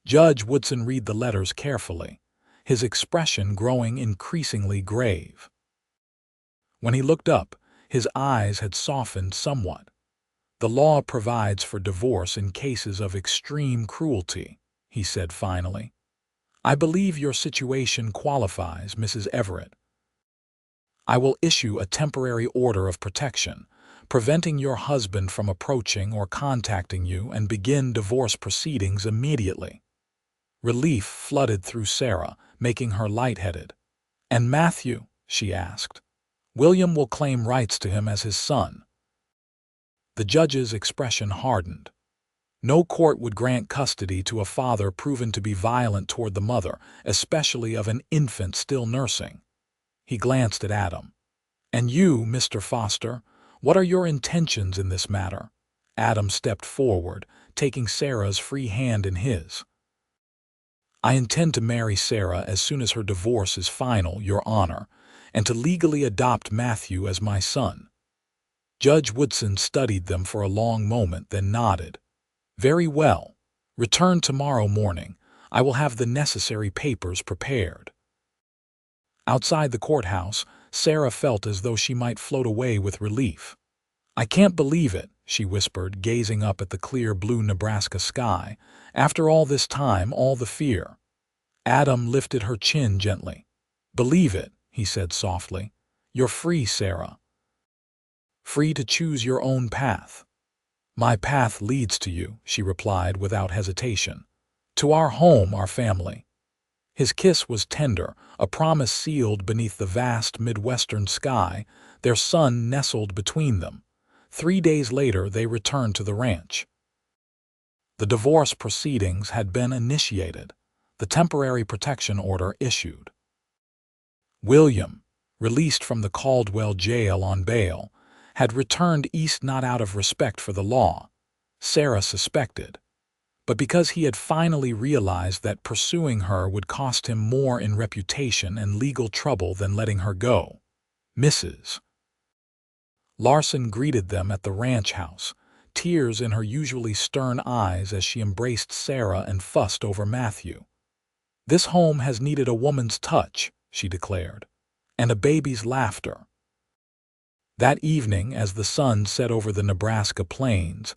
Judge Woodson read the letters carefully, his expression growing increasingly grave. When he looked up, his eyes had softened somewhat. "The law provides for divorce in cases of extreme cruelty," he said finally. "I believe your situation qualifies, Mrs. Everett. I will issue a temporary order of protection, preventing your husband from approaching or contacting you, and begin divorce proceedings immediately." Relief flooded through Sarah, making her lightheaded. "And Matthew?" she asked. "William will claim rights to him as his son." The judge's expression hardened. No court would grant custody to a father proven to be violent toward the mother, especially of an infant still nursing. He glanced at Adam. "And you, Mr. Foster, what are your intentions in this matter?" Adam stepped forward, taking Sarah's free hand in his. "I intend to marry Sarah as soon as her divorce is final, Your Honor, and to legally adopt Matthew as my son." Judge Woodson studied them for a long moment, then nodded. "Very well. Return tomorrow morning. I will have the necessary papers prepared." Outside the courthouse, Sarah felt as though she might float away with relief. "I can't believe it," she whispered, gazing up at the clear blue Nebraska sky. "After all this time, all the fear." Adam lifted her chin gently. "Believe it," he said softly. "You're free, Sarah. Free to choose your own path." "My path leads to you," she replied without hesitation. "To our home, our family." His kiss was tender, a promise sealed beneath the vast Midwestern sky, their son nestled between them. 3 days later they returned to the ranch. The divorce proceedings had been initiated, the temporary protection order issued. William, released from the Caldwell jail on bail, had returned east not out of respect for the law, Sarah suspected, but because he had finally realized that pursuing her would cost him more in reputation and legal trouble than letting her go. Mrs. Larson greeted them at the ranch house, tears in her usually stern eyes as she embraced Sarah and fussed over Matthew. "This home has needed a woman's touch," she declared, "and a baby's laughter." That evening, as the sun set over the Nebraska plains,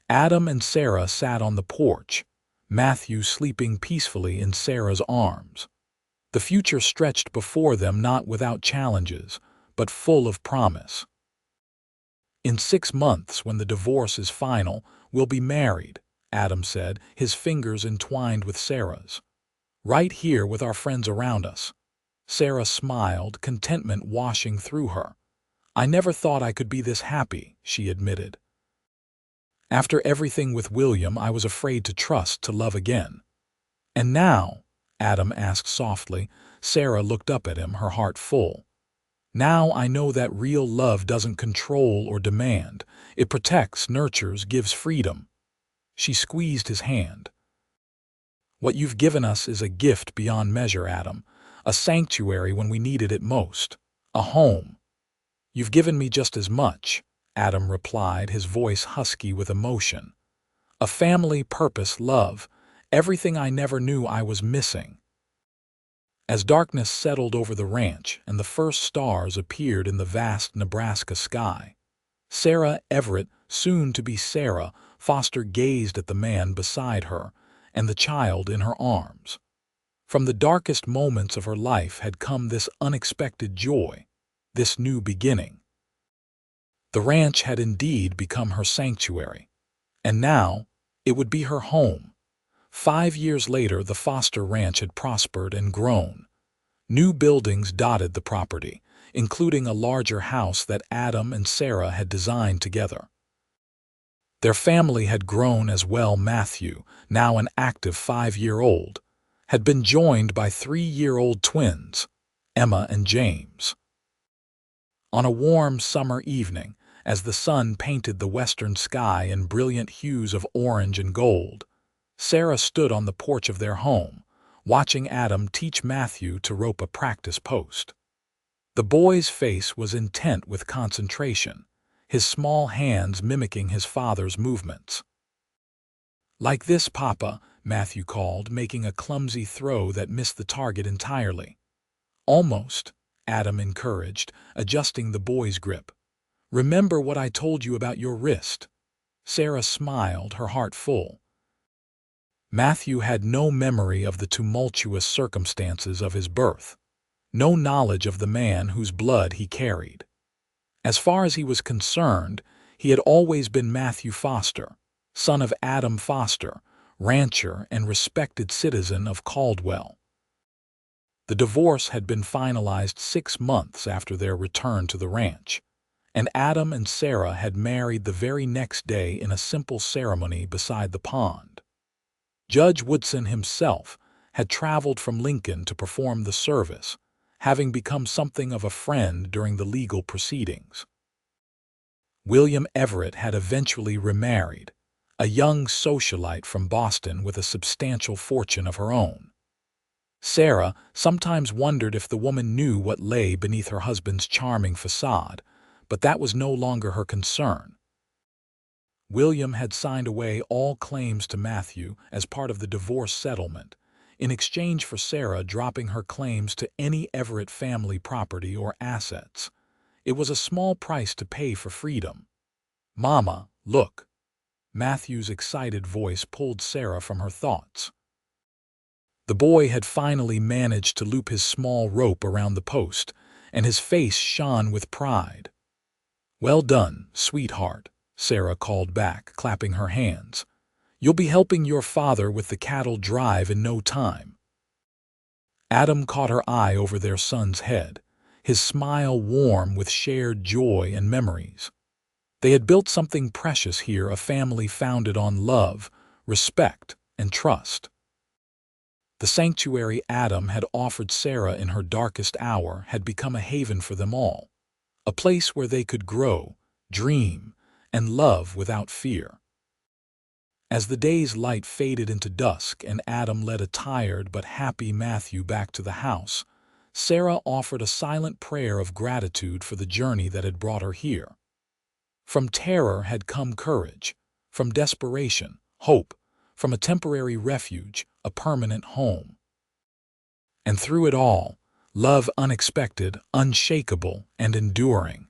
Adam and Sarah sat on the porch, Matthew sleeping peacefully in Sarah's arms. The future stretched before them, not without challenges, but full of promise. "In 6 months, when the divorce is final, we'll be married," Adam said, his fingers entwined with Sarah's. "Right here with our friends around us." Sarah smiled, contentment washing through her. "I never thought I could be this happy," she admitted. "After everything with William, I was afraid to trust, to love again." "And now?" Adam asked softly. Sarah looked up at him, her heart full. "Now I know that real love doesn't control or demand. It protects, nurtures, gives freedom." She squeezed his hand. "What you've given us is a gift beyond measure, Adam. A sanctuary when we needed it most. A home." "You've given me just as much," Adam replied, his voice husky with emotion. "A family, purpose, love, everything I never knew I was missing." As darkness settled over the ranch and the first stars appeared in the vast Nebraska sky, Sarah Everett, soon to be Sarah Foster, gazed at the man beside her and the child in her arms. From the darkest moments of her life had come this unexpected joy, this new beginning. The ranch had indeed become her sanctuary, and now it would be her home. 5 years later, the Foster Ranch had prospered and grown. New buildings dotted the property, including a larger house that Adam and Sarah had designed together. Their family had grown as well. Matthew, now an active 5-year-old, had been joined by 3-year-old twins, Emma and James. On a warm summer evening, as the sun painted the western sky in brilliant hues of orange and gold, Sarah stood on the porch of their home, watching Adam teach Matthew to rope a practice post. The boy's face was intent with concentration, his small hands mimicking his father's movements. "Like this, Papa," Matthew called, making a clumsy throw that missed the target entirely. "Almost," Adam encouraged, adjusting the boy's grip. "Remember what I told you about your wrist?" Sarah smiled, her heart full. Matthew had no memory of the tumultuous circumstances of his birth, no knowledge of the man whose blood he carried. As far as he was concerned, he had always been Matthew Foster, son of Adam Foster, rancher and respected citizen of Caldwell. The divorce had been finalized 6 months after their return to the ranch, and Adam and Sarah had married the very next day in a simple ceremony beside the pond. Judge Woodson himself had traveled from Lincoln to perform the service, having become something of a friend during the legal proceedings. William Everett had eventually remarried, a young socialite from Boston with a substantial fortune of her own. Sarah sometimes wondered if the woman knew what lay beneath her husband's charming facade, but that was no longer her concern. William had signed away all claims to Matthew as part of the divorce settlement, in exchange for Sarah dropping her claims to any Everett family property or assets. It was a small price to pay for freedom. "Mama, look." Matthew's excited voice pulled Sarah from her thoughts. The boy had finally managed to loop his small rope around the post, and his face shone with pride. "Well done, sweetheart," Sarah called back, clapping her hands. "You'll be helping your father with the cattle drive in no time." Adam caught her eye over their son's head, his smile warm with shared joy and memories. They had built something precious here, a family founded on love, respect, and trust. The sanctuary Adam had offered Sarah in her darkest hour had become a haven for them all, a place where they could grow, dream, and love without fear. As the day's light faded into dusk and Adam led a tired but happy Matthew back to the house, Sarah offered a silent prayer of gratitude for the journey that had brought her here. From terror had come courage, from desperation, hope, from a temporary refuge, a permanent home. And through it all, love unexpected, unshakable, and enduring.